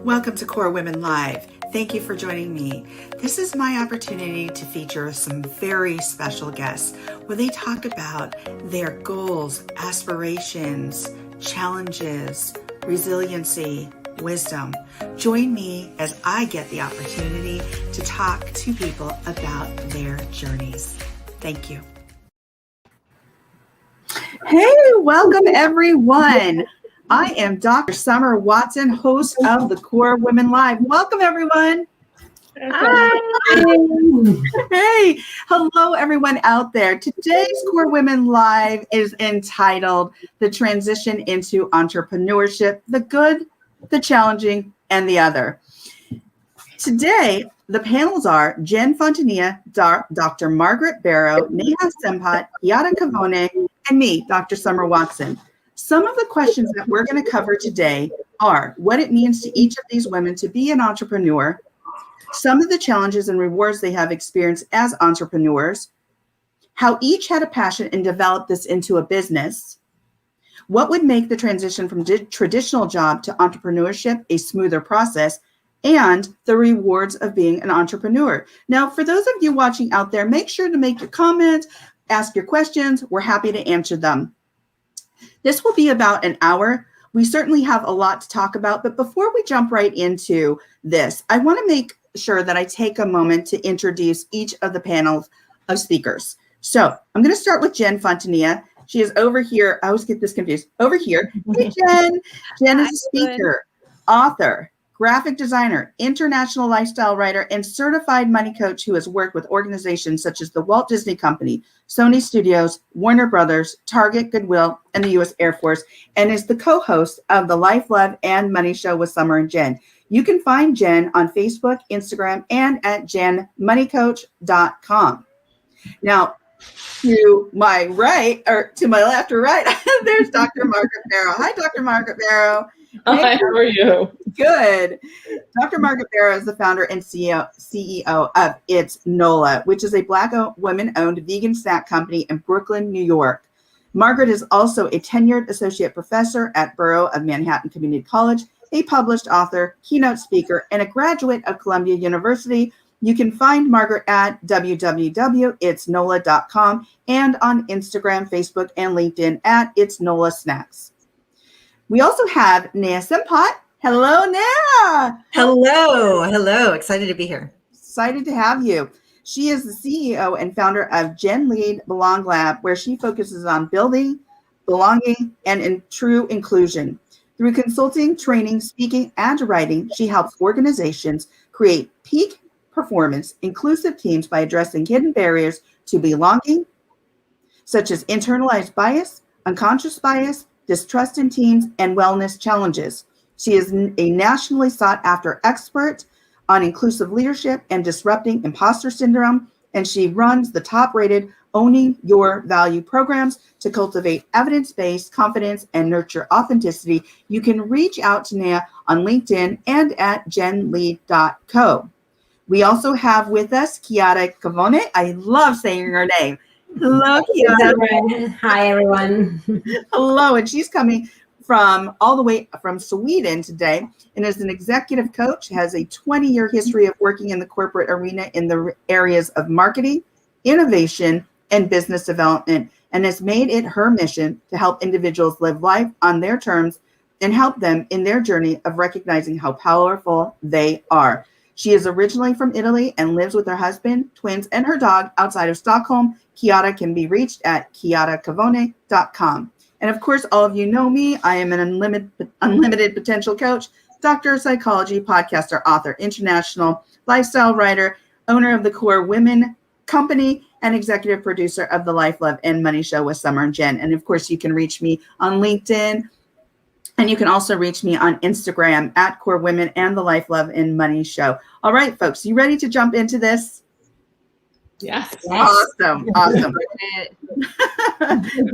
Welcome to Core Women Live. Thank you for joining me. This is my opportunity to feature some very special guests where they talk about their goals, aspirations, challenges, resiliency, wisdom. Join me as I get the opportunity to talk to people about their journeys. Thank you. Hey, welcome everyone. I am Dr. Summer Watson, host of the Core Women Live. Welcome, everyone. Hi. Hey, hello, everyone out there. Today's Core Women Live is entitled The Transition Into Entrepreneurship, the Good, the Challenging, and the Other. Today, the panels are Jen Fontanilla, Dr. Margaret Barrow, Neha Sampat, Chiara Covone, and me, Dr. Summer Watson. Some of the questions that we're going to cover today are what it means to each of these women to be an entrepreneur, some of the challenges and rewards they have experienced as entrepreneurs, how each had a passion and developed this into a business, what would make the transition from traditional job to entrepreneurship a smoother process, and the rewards of being an entrepreneur. Now, for those of you watching out there, make sure to make your comments, ask your questions. We're happy to answer them. This will be about an hour. We certainly have a lot to talk about, but before we jump right into this, I want to make sure that I take a moment to introduce each of the panels of speakers. So I'm going to start with Jen Fontanilla. She is over here. I always get this confused. Over here. Hey, Jen. Jen is a speaker, author, graphic designer, international lifestyle writer, and certified money coach who has worked with organizations such as the Walt Disney Company, Sony Studios, Warner Brothers, Target, Goodwill, and the U.S. Air Force, and is the co-host of the Life, Love, and Money Show with Summer and Jen. You can find Jen on Facebook, Instagram, and at jenmoneycoach.com. Now, to my right, or to my left or right, there's Dr. Margaret Barrow. Hi, Dr. Margaret Barrow. Hi, how are you? Good. Dr. Margaret Barrow is the founder and CEO of It's NOLA, which is a Black women-owned vegan snack company in Brooklyn, New York. Margaret is also a tenured associate professor at Barrow of Manhattan Community College, a published author, keynote speaker, and a graduate of Columbia University. You can find Margaret at www.itsnola.com and on Instagram, Facebook, and LinkedIn at It's NOLA Snacks. We also have Neha Sampat. Hello, Neha. Hello. Excited to be here. Excited to have you. She is the CEO and founder of Gen Lead Belong Lab, where she focuses on building, belonging, and in true inclusion. Through consulting, training, speaking, and writing, she helps organizations create peak performance, inclusive teams by addressing hidden barriers to belonging, such as internalized bias, unconscious bias, distrust in teams, and wellness challenges. She is a nationally sought after expert on inclusive leadership and disrupting imposter syndrome, and she runs the top rated Owning Your Value programs to cultivate evidence-based confidence and nurture authenticity. You can reach out to Neha on LinkedIn and at genlead.co. We also have with us Chiara Covone. I love saying her name. Hello, Chiara. Hi, everyone. Hello, and she's coming from all the way from Sweden today and is an executive coach, has a 20-year history of working in the corporate arena in the areas of marketing, innovation, and business development, and has made it her mission to help individuals live life on their terms and help them in their journey of recognizing how powerful they are. She is originally from Italy and lives with her husband, twins, and her dog outside of Stockholm. Chiara can be reached at chiaracovone.com. And of course, all of you know me. I am an unlimited potential coach, doctor of psychology, podcaster, author, international lifestyle writer, owner of the Core Women Company, and executive producer of the Life, Love, and Money Show with Summer and Jen. And of course, you can reach me on LinkedIn. And you can also reach me on Instagram at Core Women and the Life, Love, and Money Show. All right, folks, you ready to jump into this? Yes. Awesome.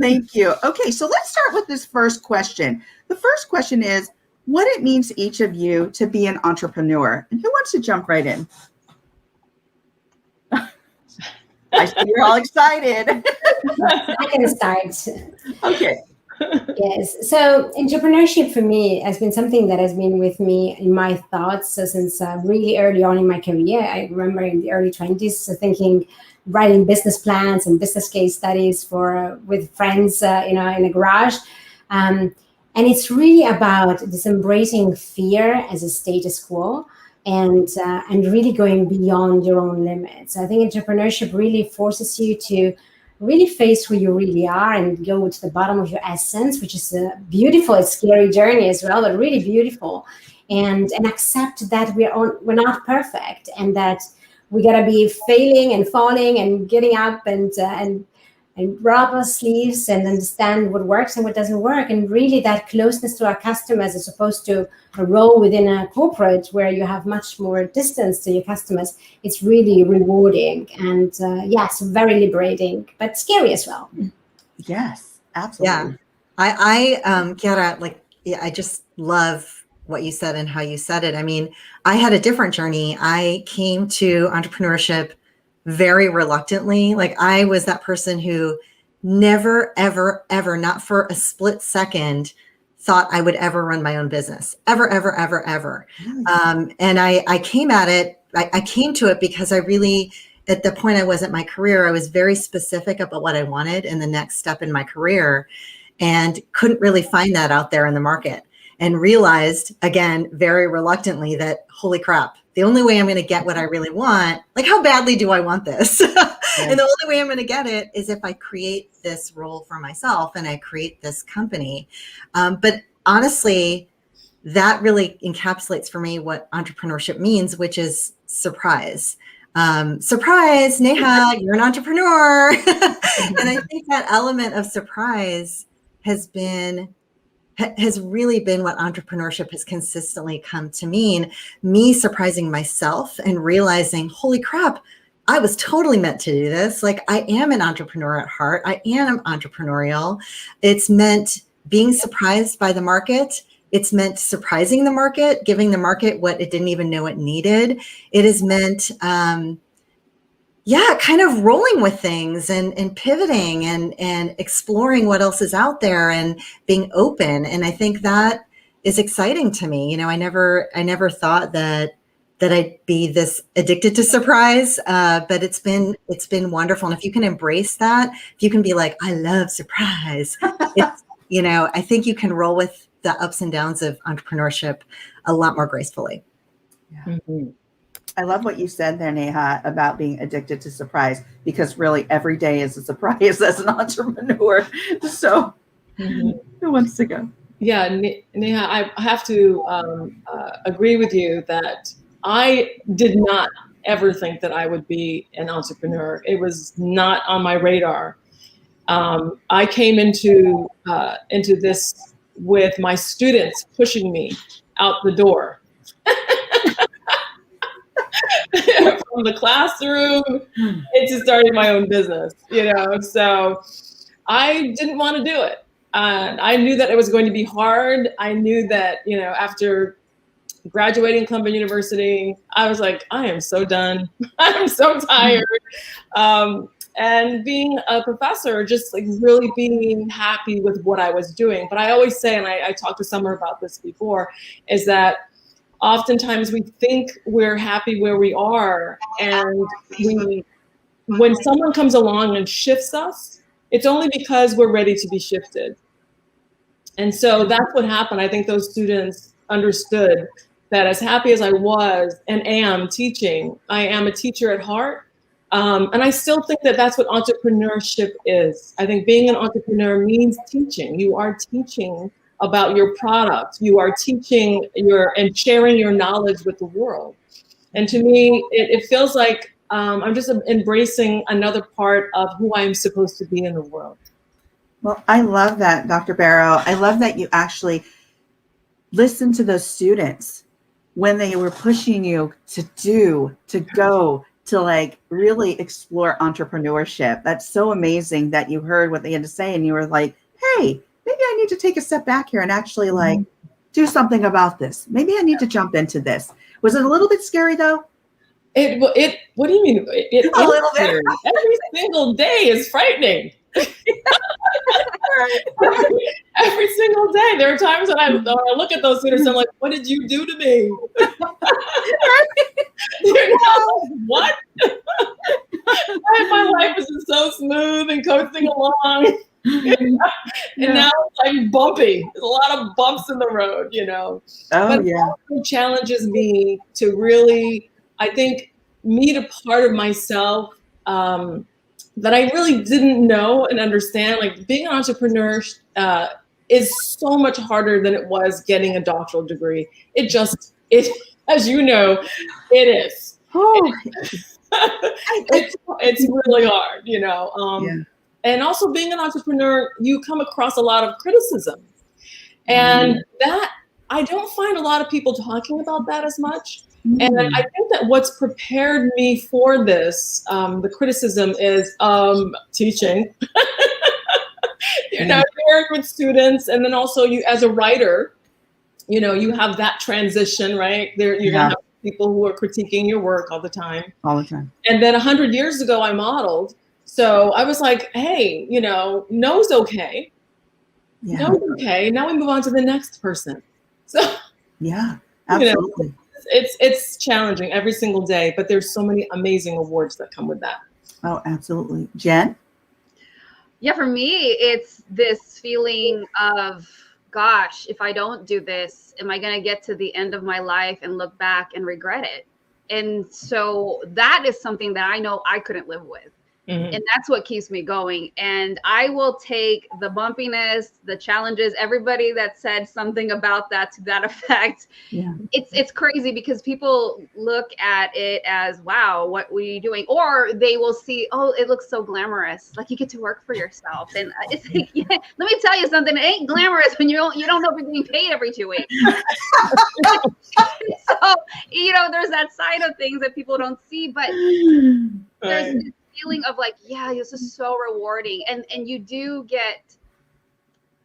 Thank you. Okay, so let's start with this first question. The first question is, what it means to each of you to be an entrepreneur. And who wants to jump right in? I see you're all excited. I can start. Okay. Yes. So entrepreneurship for me has been something that has been with me in my thoughts since really early on in my career. I remember in the early 20s thinking, writing business plans and business case studies for with friends, in a garage. Um, and it's really about this embracing fear as a status quo and really going beyond your own limits. I think entrepreneurship really forces you to really face who you really are and go to the bottom of your essence, which is a beautiful, it's scary journey as well, but really beautiful. And accept that we're not perfect, and that we gotta be failing and falling and getting up and roll up our sleeves and understand what works and what doesn't work. And really that closeness to our customers, as opposed to a role within a corporate where you have much more distance to your customers, it's really rewarding and yes, very liberating, but scary as well. Yes, absolutely. Yeah. Chiara, I just love what you said and how you said it. I mean, I had a different journey. I came to entrepreneurship very reluctantly. Like, I was that person who never, ever, ever, not for a split second, thought I would ever run my own business. Ever, ever, ever, ever. And I came at it, I came to it because I really, at the point I was at my career, I was very specific about what I wanted in the next step in my career, and couldn't really find that out there in the market. And realized, again, very reluctantly, that holy crap, the only way I'm going to get what I really want, like, how badly do I want this? And the only way I'm going to get it is if I create this role for myself and I create this company. But honestly, that really encapsulates for me what entrepreneurship means, which is surprise. Surprise, Neha, you're an entrepreneur. And I think that element of surprise has really been what entrepreneurship has consistently come to mean. Me surprising myself and realizing, holy crap, I was totally meant to do this. Like, I am an entrepreneur at heart. I am entrepreneurial. It's meant being surprised by the market. It's meant surprising the market, giving the market what it didn't even know it needed. It has meant, kind of rolling with things and pivoting and exploring what else is out there and being open. And I think that is exciting to me. You know, I never thought that I'd be this addicted to surprise, but it's been wonderful. And if you can embrace that, if you can be like, I love surprise, it's, I think you can roll with the ups and downs of entrepreneurship a lot more gracefully. Yeah. Mm-hmm. I love what you said there, Neha, about being addicted to surprise, because really every day is a surprise as an entrepreneur. So who wants to go? Yeah, Neha, I have to agree with you that I did not ever think that I would be an entrepreneur. It was not on my radar. I came into this with my students pushing me out the door. From the classroom into starting my own business, so I didn't want to do it. I knew that it was going to be hard. I knew that, after graduating Columbia University, I was like, I am so done. I'm so tired. And being a professor, just like really being happy with what I was doing. But I always say, and I talked to Summer about this before, is that oftentimes we think we're happy where we are, and when someone comes along and shifts us, it's only because we're ready to be shifted. And so that's what happened. I think those students understood that as happy as I was and am teaching, I am a teacher at heart. And I still think that that's what entrepreneurship is. I think being an entrepreneur means teaching. You are teaching about your product. You are teaching and sharing your knowledge with the world. And to me, it feels like I'm just embracing another part of who I'm supposed to be in the world. Well, I love that, Dr. Barrow. I love that you actually listened to those students when they were pushing you to go to like really explore entrepreneurship. That's so amazing that you heard what they had to say and you were like, hey, maybe I need to take a step back here and actually like do something about this. Maybe I need to jump into this. Was it a little bit scary though? What do you mean? A little bit. Every single day is frightening. every single day. There are times when I look at those students, I'm like, what did you do to me? What? My life was just so smooth and coasting along. And now it's like bumpy. There's a lot of bumps in the road, But it also challenges me to really, I think, meet a part of myself that I really didn't know and understand. Like being an entrepreneur is so much harder than it was getting a doctoral degree. It, as you know, it is. Oh. It's really hard, And also being an entrepreneur, you come across a lot of criticism. And that, I don't find a lot of people talking about that as much. And I think that what's prepared me for this, the criticism is teaching. You work with students, and then also you as a writer, you have that transition, right? You're going to have people who are critiquing your work all the time. And then 100 years ago, I modeled. So I was like, hey, no's okay. No's okay. Now we move on to the next person. So absolutely. It's challenging every single day, but there's so many amazing awards that come with that. Oh, absolutely. Jen? Yeah, for me, it's this feeling of, gosh, if I don't do this, am I going to get to the end of my life and look back and regret it? And so that is something that I know I couldn't live with. And that's what keeps me going. And I will take the bumpiness, the challenges, everybody that said something about that to that effect. It's crazy because people look at it as, wow, what were you doing? Or they will see, oh, it looks so glamorous. Like you get to work for yourself. And it's like, let me tell you something. It ain't glamorous when you don't know if you're getting paid every 2 weeks. So, there's that side of things that people don't see, but there's this feeling of like, this is so rewarding. And you do get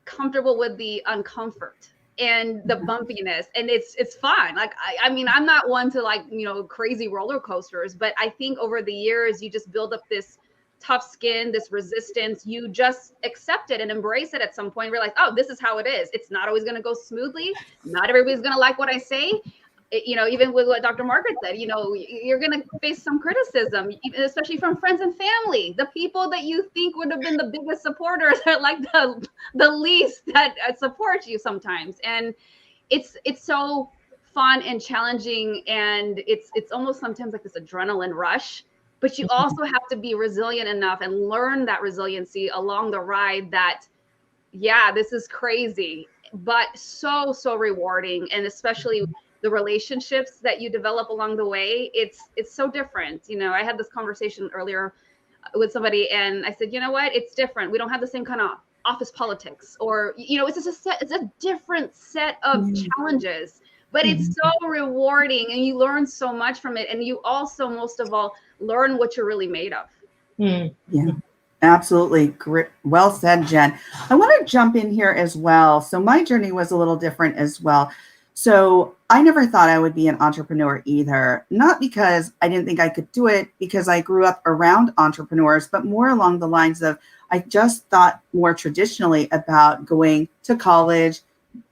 comfortable with the uncomfort and the bumpiness, and it's fun. Like, I mean, I'm not one to like, crazy roller coasters, but I think over the years, you just build up this tough skin, this resistance. You just accept it and embrace it at some point. Realize, oh, this is how it is. It's not always going to go smoothly. Not everybody's going to like what I say. Even with what Dr. Margaret said, you're going to face some criticism, especially from friends and family. The people that you think would have been the biggest supporters are like the least that support you sometimes. And it's so fun and challenging. And it's almost sometimes like this adrenaline rush, but you also have to be resilient enough and learn that resiliency along the ride that, this is crazy, but so, so rewarding. And especially the relationships that you develop along the way, it's so different. I had this conversation earlier with somebody and I said, you know what, it's different. We don't have the same kind of office politics or, it's just it's a different set of challenges, but it's so rewarding and you learn so much from it. And you also, most of all, learn what you're really made of. Yeah, absolutely. Great. Well said, Jen. I want to jump in here as well. So my journey was a little different as well. So I never thought I would be an entrepreneur either, not because I didn't think I could do it, because I grew up around entrepreneurs, but more along the lines of I just thought more traditionally about going to college,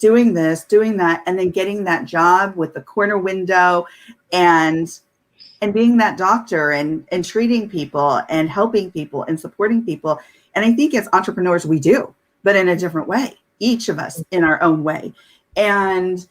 doing this, doing that, and then getting that job with the corner window and being that doctor and treating people and helping people and supporting people. And I think as entrepreneurs, we do, but in a different way, each of us in our own way. And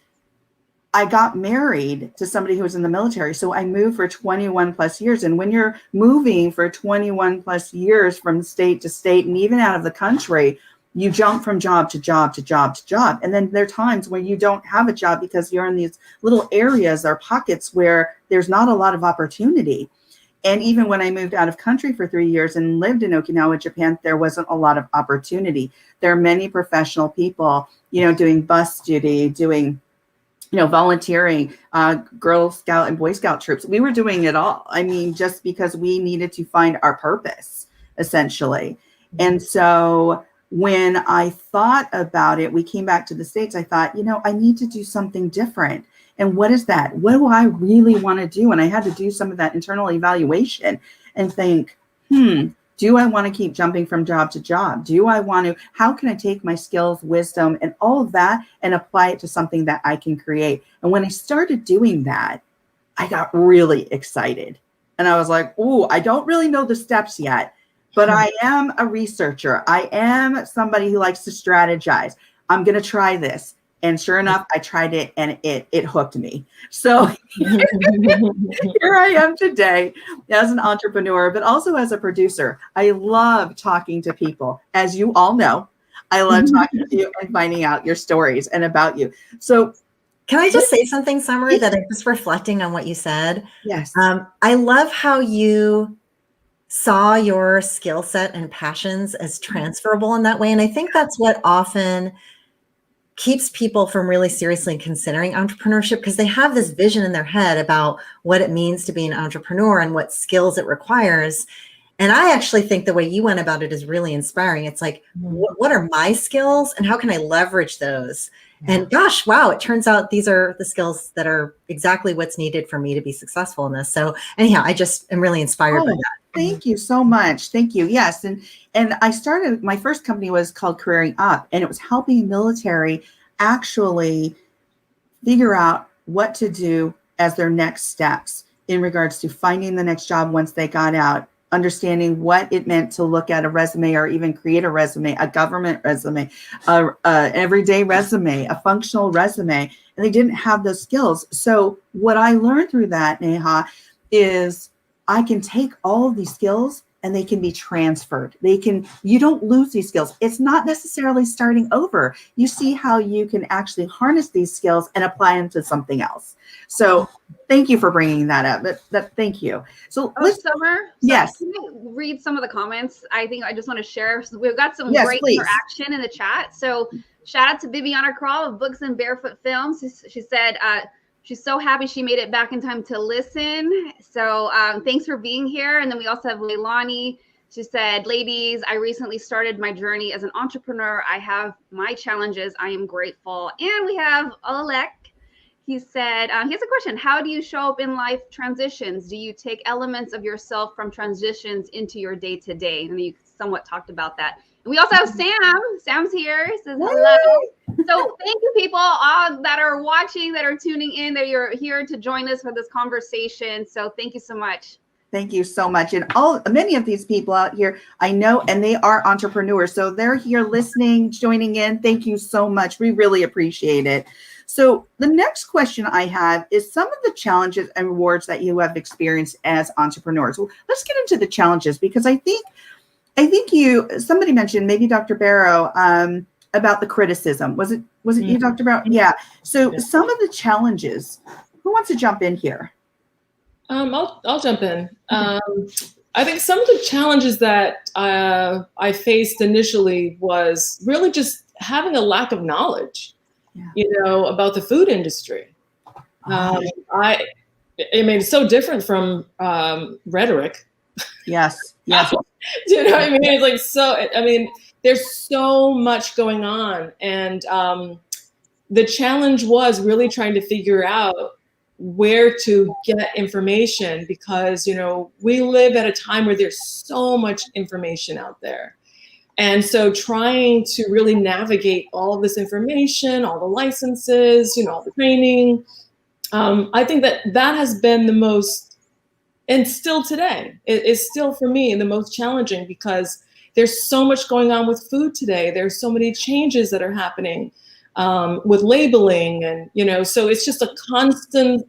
I got married to somebody who was in the military. So I moved for 21 plus years. And when you're moving for 21 plus years from state to state and even out of the country, you jump from job to job to job to job. And then there are times when you don't have a job because you're in these little areas or pockets where there's not a lot of opportunity. And even when I moved out of country for 3 years and lived in Okinawa, Japan, there wasn't a lot of opportunity. There are many professional people, doing bus duty, doing volunteering, Girl Scout and Boy Scout troops. We were doing it all. I mean, just because we needed to find our purpose, essentially. And so when I thought about it, we came back to the States. I thought, I need to do something different. And what is that? What do I really want to do? And I had to do some of that internal evaluation and think, Do I want to keep jumping from job to job? Do I want to, how can I take my skills, wisdom, and all of that and apply it to something that I can create? And when I started doing that, I got really excited. And I was like, ooh, I don't really know the steps yet, but I am a researcher. I am somebody who likes to strategize. I'm going to try this. And sure enough, I tried it and it hooked me. So here I am today as an entrepreneur, but also as a producer. I love talking to people. As you all know, I love talking to you and finding out your stories and about you. So can I just say something, Summer, that I'm just reflecting on what you said? Yes. I love how you saw your skill set and passions as transferable in that way. And I think that's what often keeps people from really seriously considering entrepreneurship, because they have this vision in their head about what it means to be an entrepreneur and what skills it requires. And I actually think the way you went about it is really inspiring. It's like, what are my skills and how can I leverage those? And gosh, wow, it turns out these are the skills that are exactly what's needed for me to be successful in this. So anyhow, I just am really inspired by that. Thank you so much. Thank you. Yes. And I started, my first company was called Careering Up, and it was helping military actually figure out what to do as their next steps in regards to finding the next job once they got out, understanding what it meant to look at a resume or even create a resume, a government resume, an everyday resume, a functional resume, and they didn't have those skills. So what I learned through that, Neha, is I can take all of these skills and they can be transferred. You don't lose these skills. It's not necessarily starting over. You see how you can actually harness these skills and apply them to something else. So thank you for bringing that up. Thank you. So Summer, yes. Can you read some of the comments? I think I just want to share. So we've got some great please. interaction in the chat. So shout out to Bibiana Krall of Books and Barefoot Films. She said, she's so happy she made it back in time to listen. So thanks for being here. And then we also have Leilani. She said, ladies, I recently started my journey as an entrepreneur. I have my challenges. I am grateful. And we have Alek. He said, he has a question. How do you show up in life transitions? Do you take elements of yourself from transitions into your day-to-day? And you somewhat talked about that. And we also have Sam. Sam's here. He says hello. So thank you, people all that are watching, that are tuning in, that you're here to join us for this conversation. So thank you so much. Thank you so much. And many of these people out here, I know, and they are entrepreneurs. So they're here listening, joining in. Thank you so much. We really appreciate it. So the next question I have is some of the challenges and rewards that you have experienced as entrepreneurs. Well, let's get into the challenges, because I think somebody mentioned, maybe Dr. Barrow, about the criticism. Was it you, Dr. Barrow? Yeah. So some of the challenges, who wants to jump in here? I'll jump in. I think some of the challenges that I faced initially was really just having a lack of knowledge, about the food industry. I mean, it's so different from rhetoric. Yes. Do you know what I mean? It's like, there's so much going on. And the challenge was really trying to figure out where to get information, because, we live at a time where there's so much information out there. And so trying to really navigate all of this information, all the licenses, all the training, I think that has been the most, and still today, it is still for me the most challenging, because there's so much going on with food today. There's so many changes that are happening with labeling, and, so it's just a constant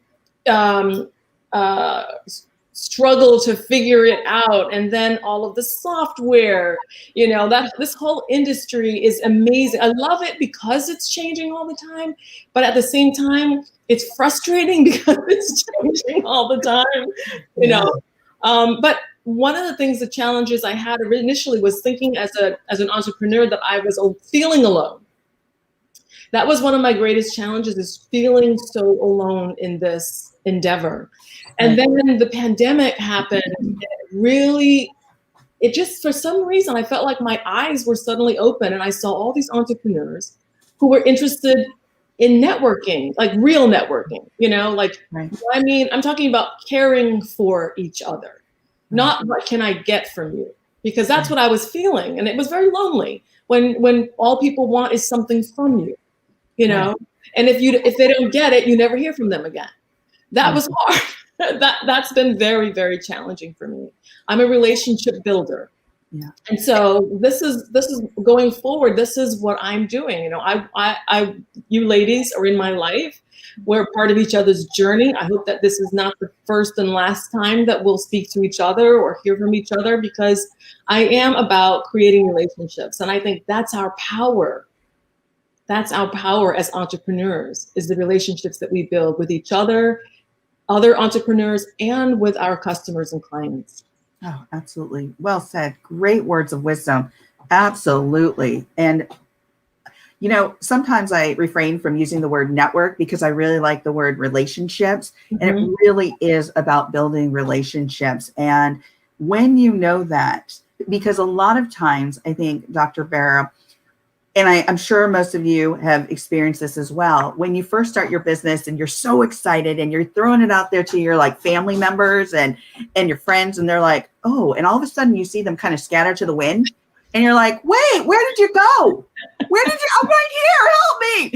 struggle to figure it out. And then all of the software, that this whole industry is amazing. I love it because it's changing all the time, but at the same time, it's frustrating because it's changing all the time, but one of the things, the challenges I had initially was thinking as an entrepreneur that I was feeling alone. That was one of my greatest challenges, is feeling so alone in this endeavor. And then the pandemic happened. It just, for some reason, I felt like my eyes were suddenly open, and I saw all these entrepreneurs who were interested in networking, like real networking, I mean, I'm talking about caring for each other, not what can I get from you, because that's what I was feeling. And it was very lonely when all people want is something from you, you know, and if they don't get it, you never hear from them again. That was hard. That's been very, very challenging for me. I'm a relationship builder. Yeah. And so this is going forward. This is what I'm doing. You know, you ladies are in my life. We're part of each other's journey. I hope that this is not the first and last time that we'll speak to each other or hear from each other, because I am about creating relationships. And I think that's our power. That's our power as entrepreneurs, is the relationships that we build with each other entrepreneurs, and with our customers and clients. Oh, absolutely. Well said. Great words of wisdom. Absolutely. And, you know, sometimes I refrain from using the word network because I really like the word relationships. And it really is about building relationships. And when you know that, because a lot of times, I think, Dr. Barrow, and I'm sure most of you have experienced this as well. When you first start your business and you're so excited and you're throwing it out there to your like family members and your friends, and they're like, oh, and all of a sudden you see them kind of scatter to the wind, and you're like, wait, where did you go? Where did you? I'm right here. Help me.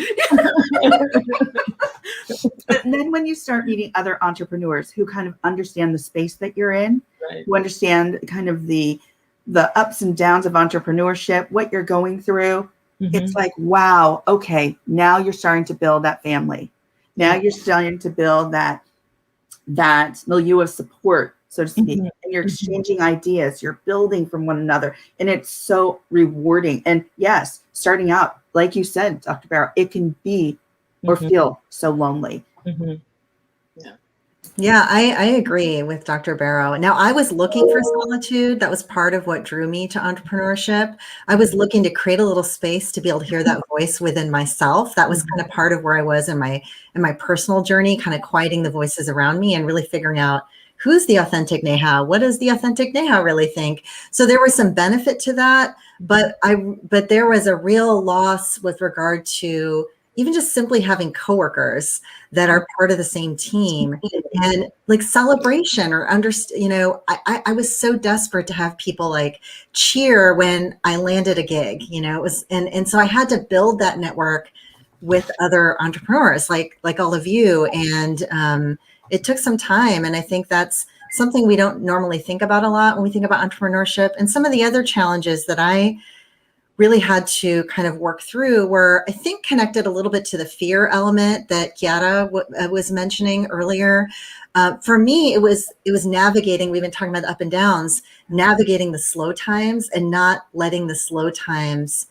But then when you start meeting other entrepreneurs who kind of understand the space that you're in, who understand kind of the ups and downs of entrepreneurship, what you're going through. It's like, wow, okay, now you're starting to build that family. Now you're starting to build that milieu of support, so to speak. And you're exchanging ideas, you're building from one another. And it's so rewarding. And yes, starting out, like you said, Dr. Barrow, it can be or feel so lonely. Yeah, I agree with Dr. Barrow. Now, I was looking for solitude. That was part of what drew me to entrepreneurship. I was looking to create a little space to be able to hear that voice within myself. That was kind of part of where I was in my personal journey, kind of quieting the voices around me and really figuring out who's the authentic Neha? What does the authentic Neha really think? So there was some benefit to that, but there was a real loss with regard to even just simply having coworkers that are part of the same team and like celebration or you know, I was so desperate to have people like cheer when I landed a gig, you know, it was, and so I had to build that network with other entrepreneurs like all of you. And it took some time. And I think that's something we don't normally think about a lot when we think about entrepreneurship. And some of the other challenges that I really had to kind of work through were, I think, connected a little bit to the fear element that Chiara was mentioning earlier. For me, it was navigating, we've been talking about the up and downs, navigating the slow times and not letting the slow times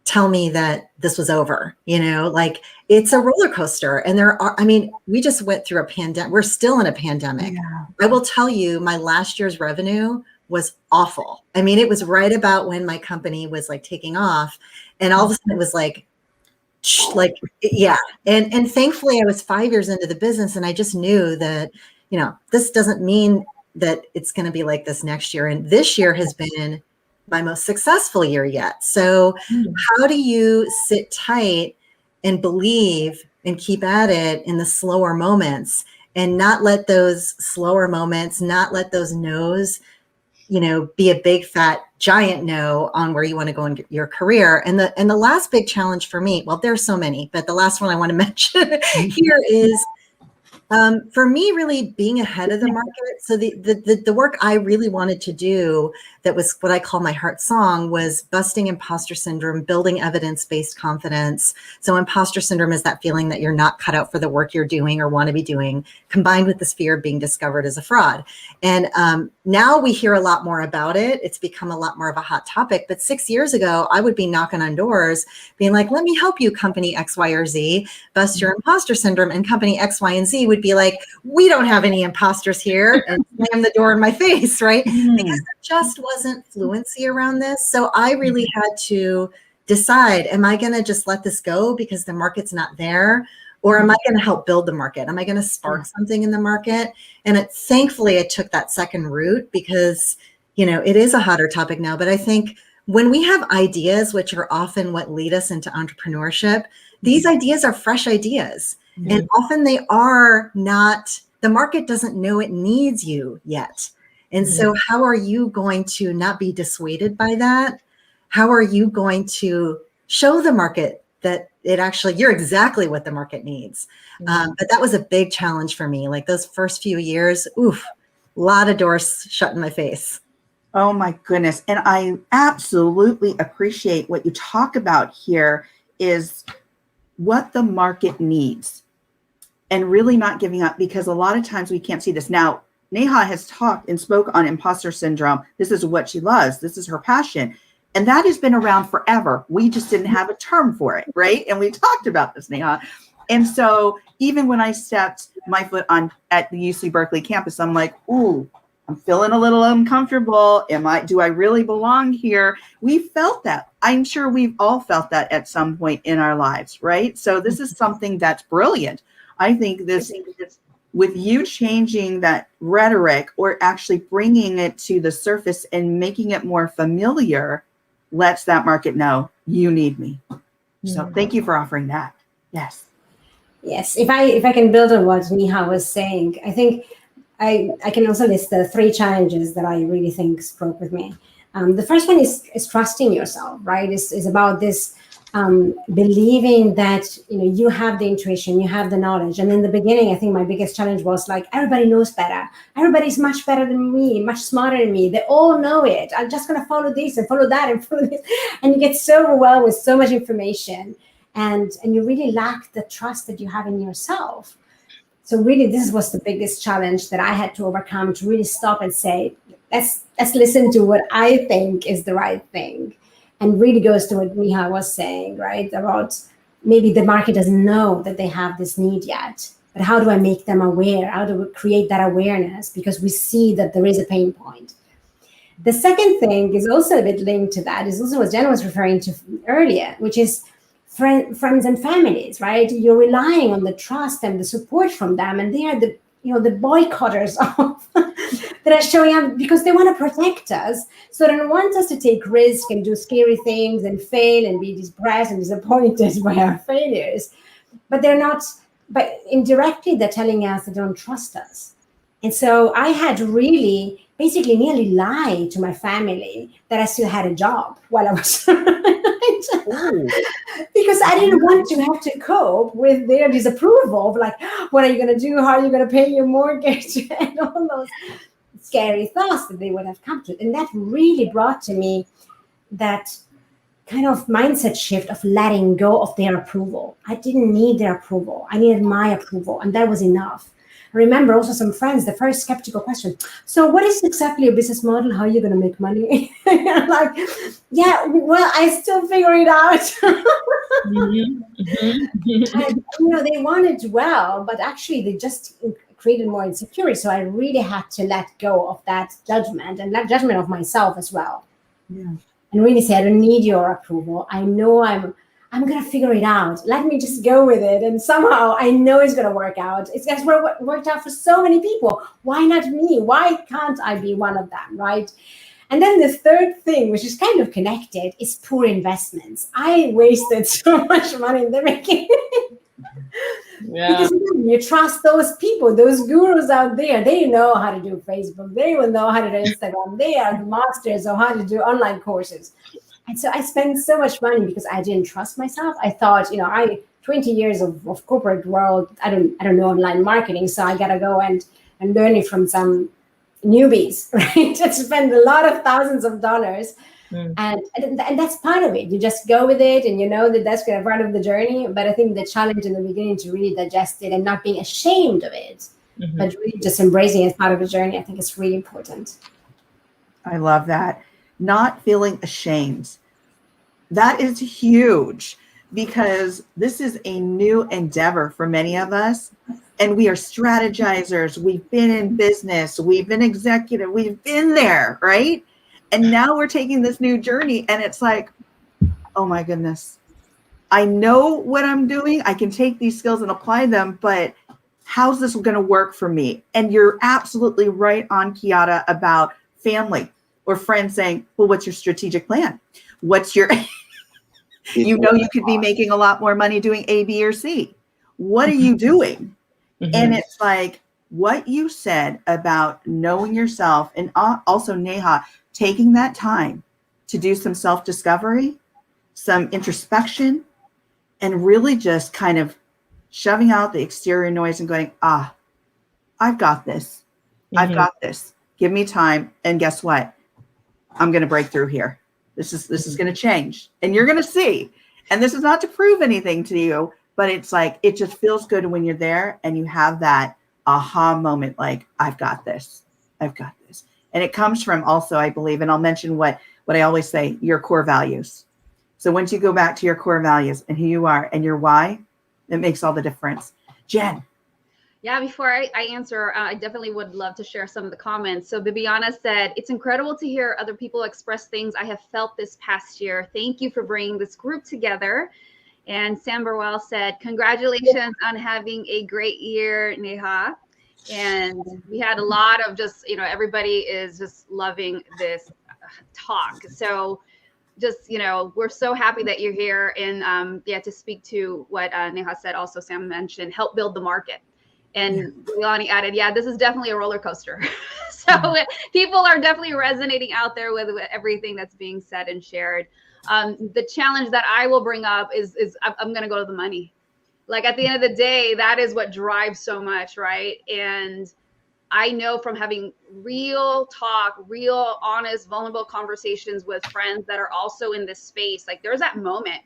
tell me that this was over, you know, like it's a roller coaster. And we just went through a pandemic. We're still in a pandemic. Yeah. I will tell you, my last year's revenue was awful. I mean, it was right about when my company was like taking off, and all of a sudden it was like, yeah. And thankfully I was 5 years into the business, and I just knew that, you know, this doesn't mean that it's going to be like this next year. And this year has been my most successful year yet. So how do you sit tight and believe and keep at it in the slower moments, and not let those slower moments, not let those no's, you know, be a big fat giant no on where you want to go in your career. And the last big challenge for me, well, there's so many, but the last one I want to mention here is, for me, really being ahead of the market. So the work I really wanted to do, that was what I call my heart song, was busting imposter syndrome, building evidence-based confidence. So imposter syndrome is that feeling that you're not cut out for the work you're doing or want to be doing, combined with this fear of being discovered as a fraud. And now we hear a lot more about it. It's become a lot more of a hot topic. But 6 years ago, I would be knocking on doors being like, let me help you, company X, Y, or Z, bust your imposter syndrome. And company X, Y, and Z would be like, we don't have any imposters here, and slam the door in my face, right? Because there just wasn't fluency around this. So I really had to decide, am I going to just let this go because the market's not there? Or am I going to help build the market? Am I going to spark something in the market? And thankfully, I took that second route because, you know, it is a hotter topic now. But I think when we have ideas, which are often what lead us into entrepreneurship, these ideas are fresh ideas. And often they are not, the market doesn't know it needs you yet. And so how are you going to not be dissuaded by that? How are you going to show the market that you're exactly what the market needs? But that was a big challenge for me. Like those first few years, a lot of doors shut in my face. Oh my goodness. And I absolutely appreciate what you talk about here is what the market needs and really not giving up, because a lot of times we can't see this. Now, Neha has talked and spoke on imposter syndrome. This is what she loves. This is her passion. And that has been around forever. We just didn't have a term for it, right? And we talked about this, Neha. And so even when I stepped my foot on at the UC Berkeley campus, I'm like, ooh, I'm feeling a little uncomfortable. Do I really belong here? We felt that. I'm sure we've all felt that at some point in our lives, right? So this is something that's brilliant. I think this, with you changing that rhetoric or actually bringing it to the surface and making it more familiar, lets that market know you need me. So thank you for offering that. Yes. Yes. If I can build on what Neha was saying, I think I can also list the 3 challenges that I really think spoke with me. The first one is trusting yourself, right? It's about this believing that you have the intuition, you have the knowledge. And in the beginning, I think my biggest challenge was like, everybody knows better. Everybody's much better than me, much smarter than me. They all know it. I'm just going to follow this and follow that and follow this. And you get so overwhelmed with so much information, and you really lack the trust that you have in yourself. So really, this was the biggest challenge that I had to overcome, to really stop and say, let's listen to what I think is the right thing. And really goes to what Neha was saying, right? About maybe the market doesn't know that they have this need yet, but how do I make them aware? How do we create that awareness? Because we see that there is a pain point. The second thing is also a bit linked to that, is also what Jen was referring to earlier, which is friends and families, right? You're relying on the trust and the support from them, and they are the boycotters of that are showing up because they want to protect us. So they don't want us to take risk and do scary things and fail and be depressed and disappointed by our failures. But indirectly they're telling us they don't trust us. And so I had to really basically nearly lie to my family that I still had a job while I was because I didn't want to have to cope with their disapproval of like, what are you going to do? How are you going to pay your mortgage? And all those scary thoughts that they would have come to. And that really brought to me that kind of mindset shift of letting go of their approval. I didn't need their approval. I needed my approval, and that was enough. I remember also some friends, the first skeptical question. So what is exactly your business model? How are you going to make money? Like, yeah, well, I still figure it out. And, they wanted well, but actually they just created more insecurity. So I really had to let go of that judgment, and that judgment of myself as well. Yeah. And really say, I don't need your approval. I know I'm going to figure it out. Let me just go with it. And somehow I know it's going to work out. It's worked out for so many people. Why not me? Why can't I be one of them, right? And then the third thing, which is kind of connected, is poor investments. I wasted so much money in the beginning. Yeah. Because you trust those people, those gurus out there. They know how to do Facebook. They will know how to do Instagram. They are the masters of how to do online courses. And so I spent so much money because I didn't trust myself. I thought, 20 years of corporate world, I don't know online marketing, so I gotta go and learn it from some newbies, right? To spend a lot of thousands of dollars. And that's part of it. You just go with it, and that's kind of part of the journey. But I think the challenge in the beginning to really digest it and not being ashamed of it, but really just embracing it as part of the journey, I think is really important. I love that. Not feeling ashamed. That is huge, because this is a new endeavor for many of us. And we are strategizers. We've been in business. We've been executive. We've been there, right? And now we're taking this new journey, and it's like, oh my goodness, I know what I'm doing. I can take these skills and apply them, but how's this going to work for me? And you're absolutely right on, Chiara, about family or friends saying, well, what's your strategic plan? What's your, you could be making a lot more money doing A, B, or C. What are you doing? And it's like, what you said about knowing yourself, and also Neha, taking that time to do some self-discovery, some introspection, and really just kind of shoving out the exterior noise and going, I've got this. I've got this. Give me time. And guess what? I'm going to break through here. This is going to change, and you're going to see. And this is not to prove anything to you, but it's like, it just feels good when you're there and you have that aha moment, like, I've got this. I've got this. And it comes from also, I believe, and I'll mention what I always say, your core values. So once you go back to your core values and who you are and your why, it makes all the difference. Jen. Yeah, before I answer, I definitely would love to share some of the comments. So Bibiana said, it's incredible to hear other people express things I have felt this past year. Thank you for bringing this group together. And Sam Burwell said, congratulations on having a great year, Neha. And we had a lot of just, everybody is just loving this talk. So just, we're so happy that you're here. And to speak to what Neha said, also Sam mentioned, help build the market. And Leilani added, this is definitely a roller coaster. So people are definitely resonating out there with everything that's being said and shared. The challenge that I will bring up is I'm going to go to the money. Like at the end of the day, that is what drives so much, right? And I know from having real talk, real honest, vulnerable conversations with friends that are also in this space, like there's that moment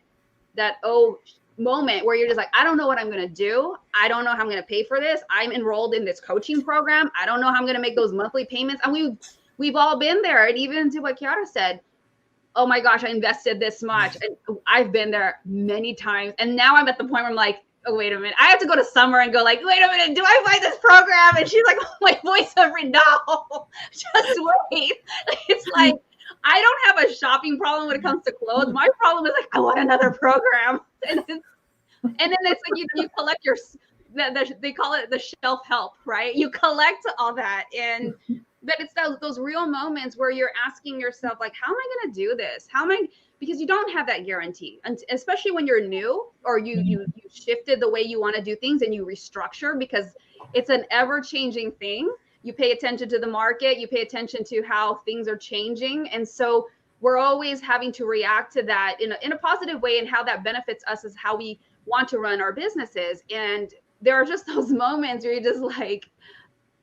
where you're just like, I don't know what I'm going to do. I don't know how I'm going to pay for this. I'm enrolled in this coaching program. I don't know how I'm going to make those monthly payments. And we've all been there. And even to what Chiara said, oh my gosh, I invested this much. And I've been there many times. And now I'm at the point where I'm like, oh, wait a minute. I have to go to Summer and go like, wait a minute, do I buy this program? And she's like, oh, my voiceover, no, just wait. It's like, I don't have a shopping problem when it comes to clothes. My problem is like, I want another program. And then it's like you collect they call it the shelf help, right? You collect all that. But it's those real moments where you're asking yourself, like, how am I going to do this? Because you don't have that guarantee. And especially when you're new or you shifted the way you want to do things and you restructure, because it's an ever-changing thing. You pay attention to the market, you pay attention to how things are changing. And so we're always having to react to that in a positive way, and how that benefits us is how we want to run our businesses. And there are just those moments where you're just like,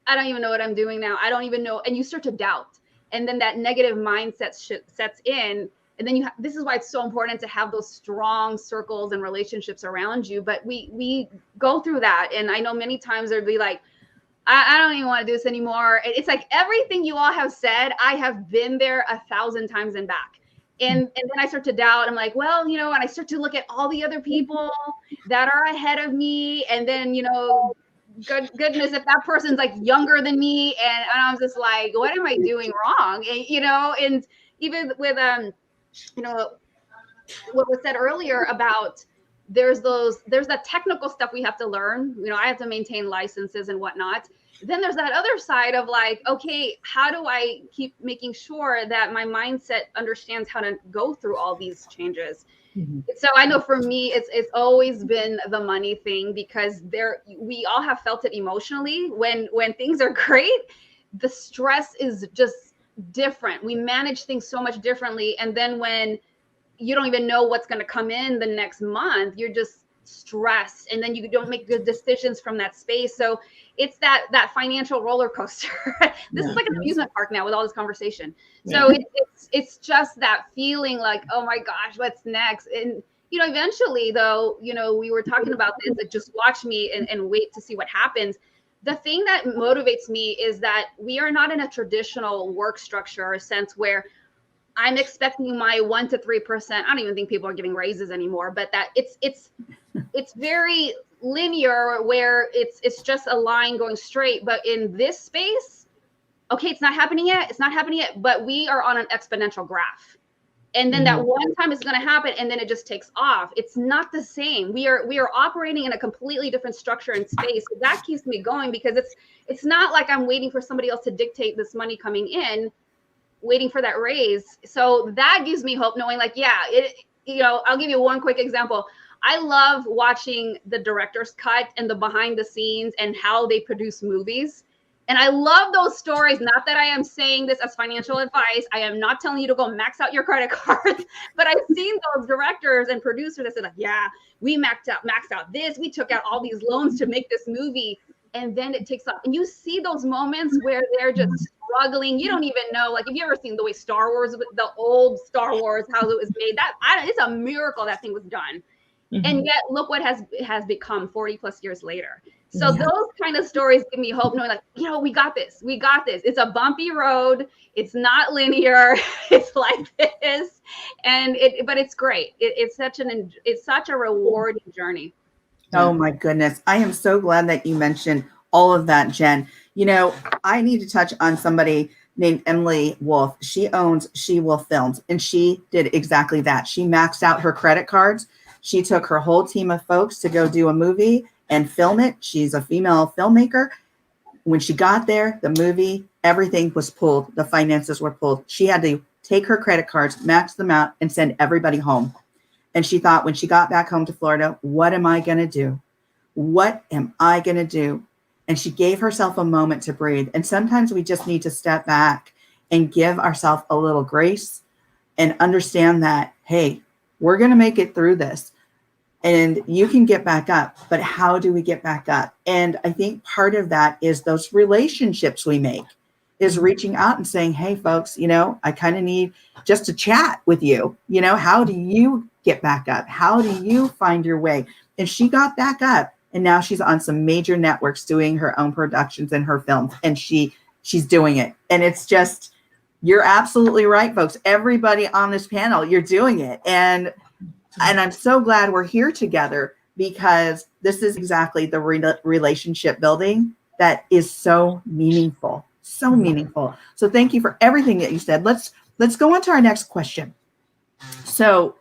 I don't even know what I'm doing now. I don't even know. And you start to doubt. And then that negative mindset sets in. And then this is why it's so important to have those strong circles and relationships around you. But we go through that. And I know many times there'd be like, I don't even want to do this anymore. It's like everything you all have said, I have been there 1,000 times and back. And then I start to doubt. I'm like, well, and I start to look at all the other people that are ahead of me. And then, goodness, if that person's like younger than me, and I'm just like, what am I doing wrong? And even with, what was said earlier about there's that technical stuff we have to learn. I have to maintain licenses and whatnot. Then there's that other side of like, okay, how do I keep making sure that my mindset understands how to go through all these changes? Mm-hmm. So I know for me, it's always been the money thing, because we all have felt it emotionally. When things are great, the stress is just different. We manage things so much differently. And then when you don't even know what's going to come in the next month, you're just stressed, and then you don't make good decisions from that space. So it's that financial roller coaster. This is like an amusement park now with all this conversation. So it's just that feeling like, oh my gosh, what's next? And eventually though, we were talking about this, like, just watch me and wait to see what happens. The thing that motivates me is that we are not in a traditional work structure or sense where I'm expecting my 1% to 3%. I don't even think people are giving raises anymore, but that it's very linear, where it's just a line going straight. But in this space, okay, it's not happening yet. But we are on an exponential graph. And then that one time is going to happen, and then it just takes off. It's not the same. We are operating in a completely different structure and space. So that keeps me going, because it's not like I'm waiting for somebody else to dictate this money coming in, waiting for that raise. So that gives me hope, knowing like, I'll give you one quick example. I love watching the director's cut and the behind the scenes and how they produce movies. And I love those stories. Not that I am saying this as financial advice. I am not telling you to go max out your credit cards, but I've seen those directors and producers that said, like, yeah, we maxed out this. We took out all these loans to make this movie. And then it takes off. And you see those moments where they're just struggling. You don't even know. Like, have you ever seen the way Star Wars, the old Star Wars, how it was made? It's a miracle that thing was done. Mm-hmm. And yet, look what has become 40 plus years later. So those kind of stories give me hope, knowing like, we got this. We got this. It's a bumpy road. It's not linear. It's like this, but it's great. It's such a rewarding journey. Oh my goodness. I am so glad that you mentioned all of that, Jen. I need to touch on somebody named Emily Wolf. She owns She Will Films, and she did exactly that. She maxed out her credit cards. She took her whole team of folks to go do a movie and film it. She's a female filmmaker. When she got there, the movie, everything was pulled. The finances were pulled. She had to take her credit cards, max them out, and send everybody home. And she thought when she got back home to Florida, what am I going to do? What am I going to do? And she gave herself a moment to breathe. And sometimes we just need to step back and give ourselves a little grace and understand that, hey, we're going to make it through this. And you can get back up, but how do we get back up? And I think part of that is those relationships we make, is reaching out and saying, hey, folks, I kind of need just to chat with you. How do you get back up? How do you find your way? And she got back up, and now she's on some major networks doing her own productions and her films, and she's doing it. And it's just, you're absolutely right, folks. Everybody on this panel, you're doing it. And I'm so glad we're here together, because this is exactly the relationship building that is so meaningful, so meaningful. So thank you for everything that you said. Let's go on to our next question. So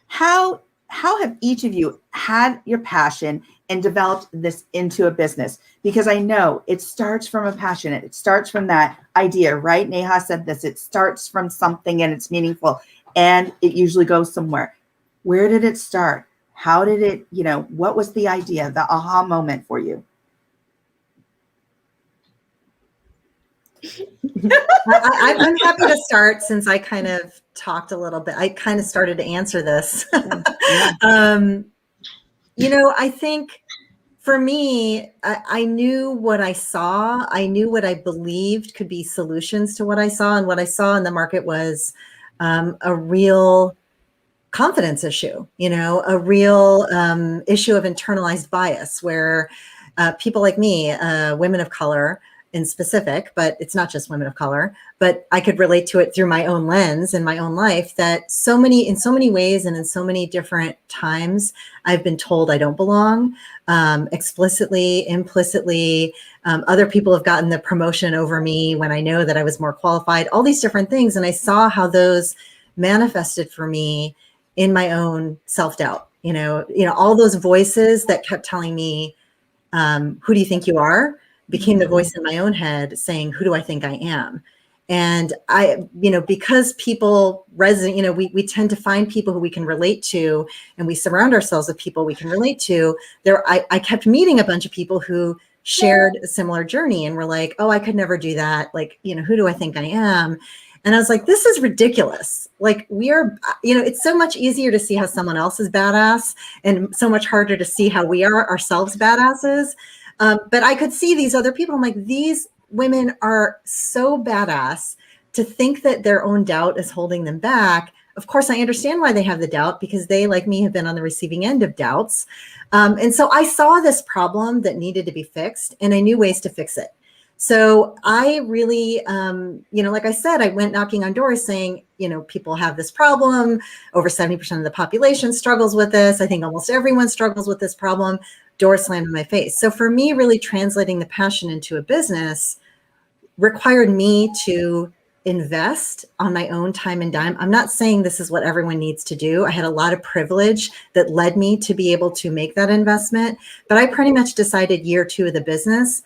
how have each of you had your passion and developed this into a business? Because I know it starts from a passion. It starts from that idea, right? Neha said this, it starts from something and it's meaningful, and it usually goes somewhere. Where did it start? How did it, what was the idea, the aha moment for you? I'm happy to start, since I kind of talked a little bit. I kind of started to answer this. I think for me, I knew what I saw. I knew what I believed could be solutions to what I saw. And what I saw in the market was a real confidence issue, a real issue of internalized bias, where people like me, women of color in specific, but it's not just women of color, but I could relate to it through my own lens in my own life, that in so many ways and in so many different times, I've been told I don't belong, explicitly, implicitly. Other people have gotten the promotion over me when I know that I was more qualified, all these different things. And I saw how those manifested for me in my own self-doubt, all those voices that kept telling me, who do you think you are? Became the voice in my own head saying, who do I think I am? And I, because people resonate, we tend to find people who we can relate to, and we surround ourselves with people we can relate to. I kept meeting a bunch of people who shared a similar journey, and were like, oh, I could never do that. Like, who do I think I am? And I was like, this is ridiculous. Like, it's so much easier to see how someone else is badass, and so much harder to see how we are ourselves badasses. But I could see these other people. I'm like, these women are so badass to think that their own doubt is holding them back. Of course, I understand why they have the doubt, because they, like me, have been on the receiving end of doubts. And so I saw this problem that needed to be fixed, and I knew ways to fix it. So I really, like I said, I went knocking on doors saying, people have this problem. Over 70% of the population struggles with this. I think almost everyone struggles with this problem. Door slammed in my face. So for me, really translating the passion into a business required me to invest on my own time and dime. I'm not saying this is what everyone needs to do. I had a lot of privilege that led me to be able to make that investment, but I pretty much decided year 2 of the business,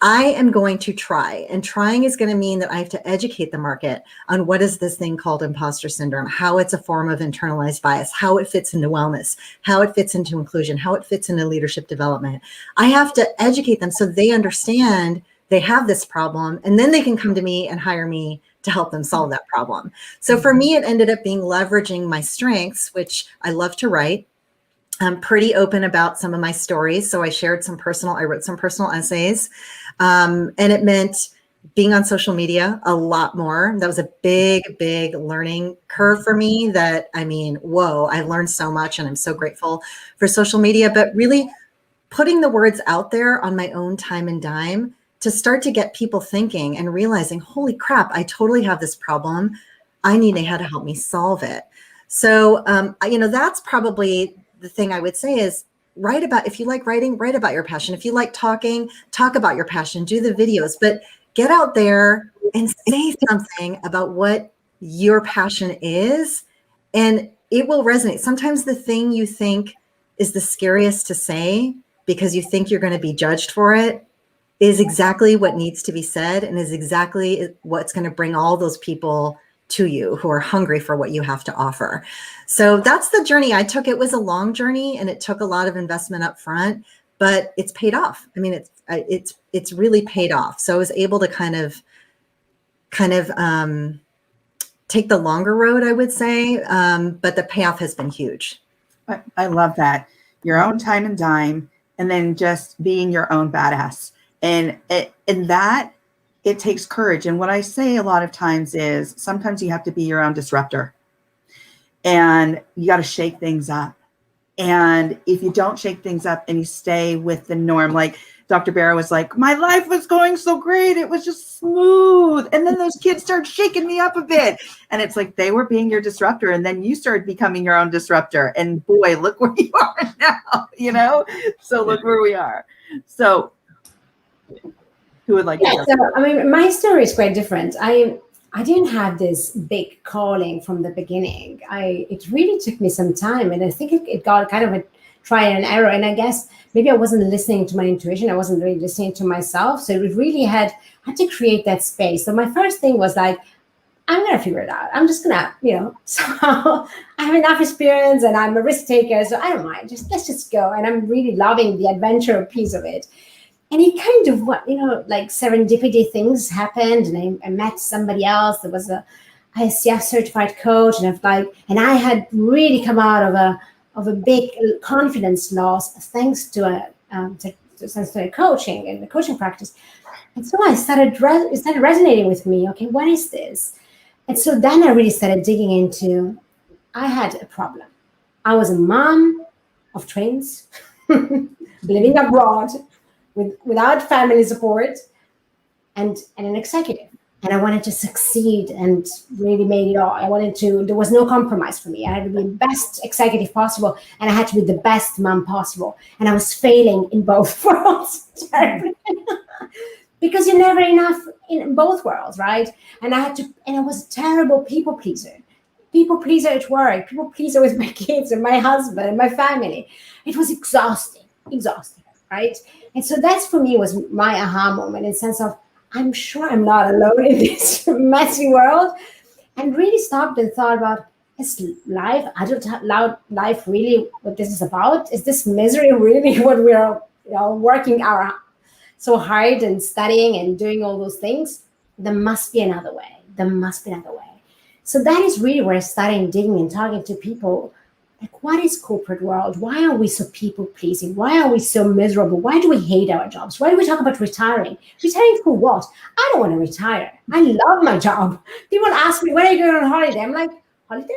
I am going to try, and trying is going to mean that I have to educate the market on what is this thing called imposter syndrome, how it's a form of internalized bias, how it fits into wellness, how it fits into inclusion, how it fits into leadership development. I have to educate them so they understand they have this problem, and then they can come to me and hire me to help them solve that problem. So for me, it ended up being leveraging my strengths, which I love to write. I'm pretty open about some of my stories. So I wrote some personal essays. And it meant being on social media a lot more. That was a big, big learning curve for me that, I mean, whoa, I learned so much and I'm so grateful for social media, but really putting the words out there on my own time and dime to start to get people thinking and realizing, holy crap, I totally have this problem. I need Neha to help me solve it. So, that's probably the thing I would say is write about, if you like writing, write about your passion. If you like talking, talk about your passion, do the videos, but get out there and say something about what your passion is, and it will resonate. Sometimes the thing you think is the scariest to say because you think you're going to be judged for it is exactly what needs to be said, and is exactly what's going to bring all those people to you who are hungry for what you have to offer. So that's the journey I took. It was a long journey and it took a lot of investment up front, but it's paid off. I mean, it's really paid off. So I was able to kind of take the longer road, I would say, but the payoff has been huge. I love that. Your own time and dime, and then just being your own badass. And that it takes courage. And what I say a lot of times is sometimes you have to be your own disruptor, and you got to shake things up. And if you don't shake things up and you stay with the norm, like Dr. Barrow was like, my life was going so great. It was just smooth. And then those kids started shaking me up a bit. And it's like they were being your disruptor. And then you started becoming your own disruptor. And boy, look where you are now, So look where we are. So who would like to go? So, I mean, my story is quite different. I didn't have this big calling from the beginning. It really took me some time, and I think it got kind of a trial and error. And I guess maybe I wasn't listening to my intuition. I wasn't really listening to myself. So it really had to create that space. So my first thing was like, I'm gonna figure it out. I'm just gonna, somehow I have enough experience and I'm a risk taker, so I don't mind. Let's just go. And I'm really loving the adventure piece of it. And it kind of, like serendipity things happened, and I met somebody else that was a ICF certified coach, and I had really come out of a big confidence loss thanks to a coaching and the coaching practice. And so it started resonating with me. Okay, what is this? And so then I really started digging into. I had a problem. I was a mom of twins, living abroad, without family support, and an executive. And I wanted to succeed and really made it all. There was no compromise for me. I had to be the best executive possible, and I had to be the best mom possible. And I was failing in both worlds. Because you're never enough in both worlds, right? And I was a terrible people pleaser. People pleaser at work, people pleaser with my kids and my husband and my family. It was exhausting, right? And so that's for me was my aha moment, in the sense of, I'm sure I'm not alone in this messy world, and really stopped and thought about, is life, adult life, really what this is about? Is this misery really what we are working so hard and studying and doing all those things? There must be another way. So that is really where I started digging and talking to people. Like, what is corporate world? Why are we so people pleasing? Why are we so miserable? Why do we hate our jobs? Why do we talk about retiring? Retiring for what? I don't want to retire. I love my job. People ask me, when are you going on holiday? I'm like, holiday?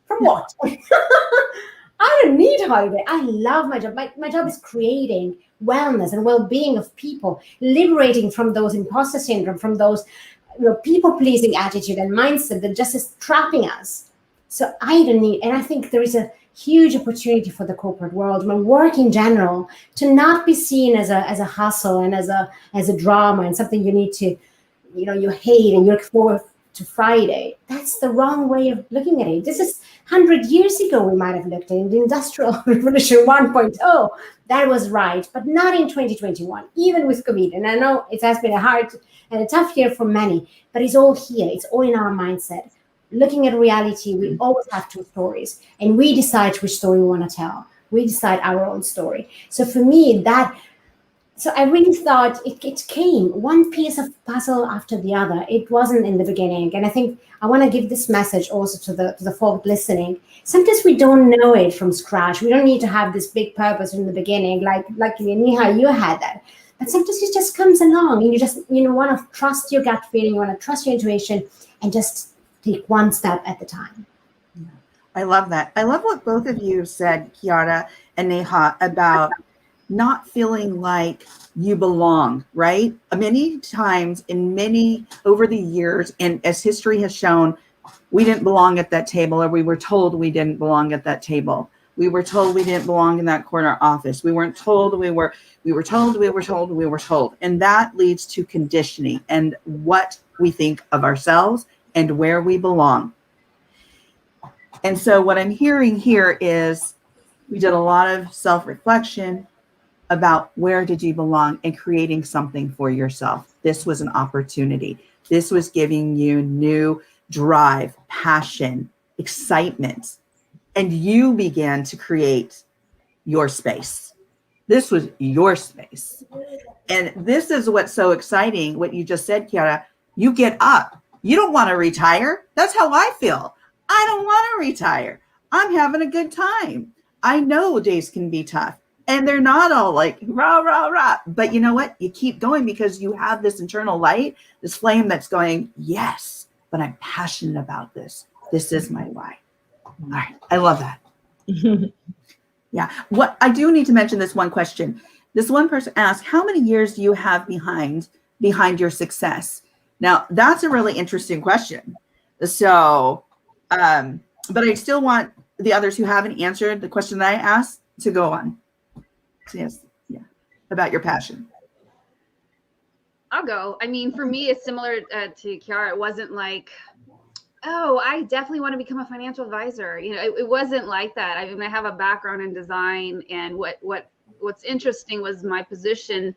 From what? I don't need holiday. I love my job. My job is creating wellness and well-being of people, liberating from those imposter syndrome, from those people-pleasing attitude and mindset that just is trapping us. So I don't need, and I think there is a huge opportunity for the corporate world, when work in general, to not be seen as a hustle and as a drama and something you need to, you hate and you look forward to Friday. That's the wrong way of looking at it. This is 100 years ago we might have looked at it. The Industrial Revolution 1.0, that was right, but not in 2021, even with COVID. And I know it has been a hard and a tough year for many, but it's all here. It's all in our mindset. Looking at reality, we always have two stories, and we decide which story we want to tell. We decide our own story. So for me, so I really thought it came one piece of puzzle after the other. It wasn't in the beginning. And I think I want to give this message also to the folk listening. Sometimes we don't know it from scratch. We don't need to have this big purpose in the beginning, like Neha, you had that. But sometimes it just comes along, and you want to trust your gut feeling, you want to trust your intuition, and just take one step at the time. I love that. I love what both of you said, Chiara and Neha, about not feeling like you belong, right? Many times over the years, and as history has shown, we didn't belong at that table, or we were told we didn't belong at that table. We were told we didn't belong in that corner office. We weren't told, we were told. And that leads to conditioning and what we think of ourselves and where we belong. And so what I'm hearing here is we did a lot of self-reflection about where did you belong and creating something for yourself. This was an opportunity. This was giving you new drive, passion, excitement, and you began to create your space. This was your space. And this is what's so exciting, what you just said, Chiara. You get up. You don't want to retire. That's how I feel. I don't want to retire. I'm having a good time. I know days can be tough, and they're not all like rah, rah, rah. But you know what? You keep going because you have this internal light, this flame that's going, yes, but I'm passionate about this. This is my why. All right. I love that. Yeah. What I do need to mention this one question. This one person asked, how many years do you have behind your success? Now, that's a really interesting question. So, but I still want the others who haven't answered the question that I asked to go on. Yes. Yeah. About your passion. I'll go. I mean, for me, it's similar to Chiara. It wasn't like, oh, I definitely want to become a financial advisor. It wasn't like that. I mean, I have a background in design, and what's interesting was my position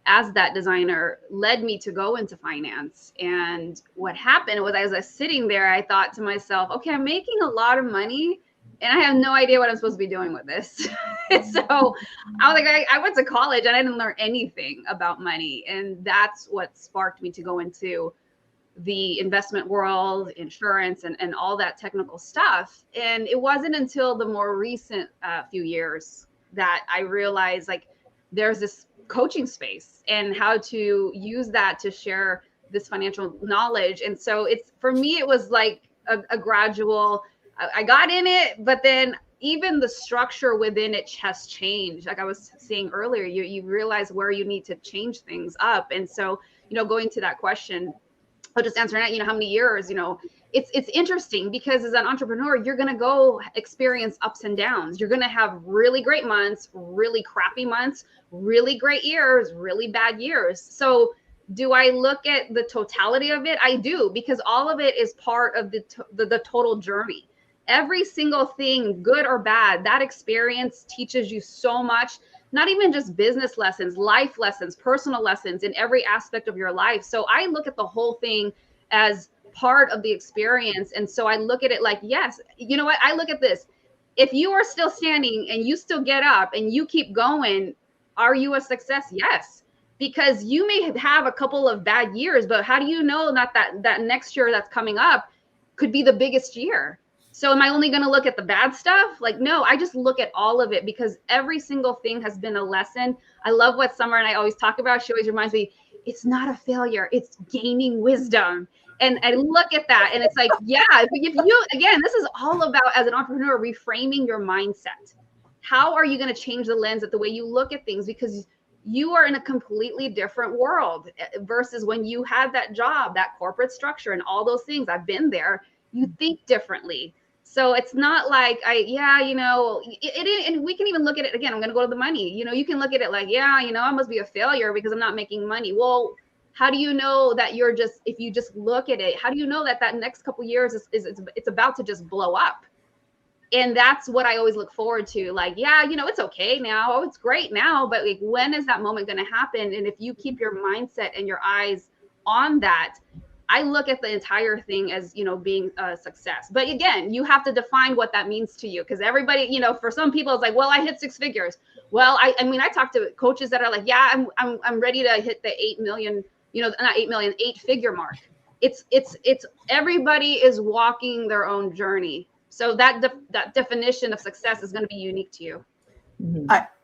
as that designer led me to go into finance. And what happened was, as I was sitting there, I thought to myself, okay, I'm making a lot of money and I have no idea what I'm supposed to be doing with this. So I was like, I went to college and I didn't learn anything about money. And that's what sparked me to go into the investment world, insurance, and all that technical stuff. And it wasn't until the more recent few years that I realized, like, there's this coaching space and how to use that to share this financial knowledge. And so for me, it was like a gradual, I got in it, but then even the structure within it has changed. Like I was saying earlier, you realize where you need to change things up. And so, going to that question, I'll just answer that, how many years, it's interesting because as an entrepreneur, you're going to go experience ups and downs. You're going to have really great months, really crappy months, really great years, really bad years. So do I look at the totality of it? I do, because all of it is part of the total journey. Every single thing, good or bad, that experience teaches you so much, not even just business lessons, life lessons, personal lessons in every aspect of your life. So I look at the whole thing as part of the experience. And so I look at it like, yes, you know what? I look at this. If you are still standing and you still get up and you keep going, are you a success? Yes. Because you may have a couple of bad years, but how do you know that next year that's coming up could be the biggest year? So am I only going to look at the bad stuff? Like, no, I just look at all of it because every single thing has been a lesson. I love what Summer and I always talk about. She always reminds me, it's not a failure. It's gaining wisdom. And I look at that and it's like, yeah, if you, again, this is all about, as an entrepreneur, reframing your mindset. How are you going to change the lens at the way you look at things? Because you are in a completely different world versus when you had that job, that corporate structure and all those things. I've been there. You think differently. So it's not like and we can even look at it again. I'm going to go to the money. You can look at it like, I must be a failure because I'm not making money. Well, How do you know that you're just, if you just look at it, how do you know that that next couple years is it's about to just blow up? And that's what I always look forward to. Like, yeah, you know, it's okay now. Oh, it's great now. But like, when is that moment going to happen? And if you keep your mindset and your eyes on that, I look at the entire thing as, you know, being a success. But again, you have to define what that means to you. Because everybody, you know, for some people, it's like, well, I hit 6 figures. Well, I mean, I talk to coaches that are like, yeah, I'm ready to hit the 8 million, you know, not 8 million, 8-figure mark. It's everybody is walking their own journey. So that definition of success is going to be unique to you.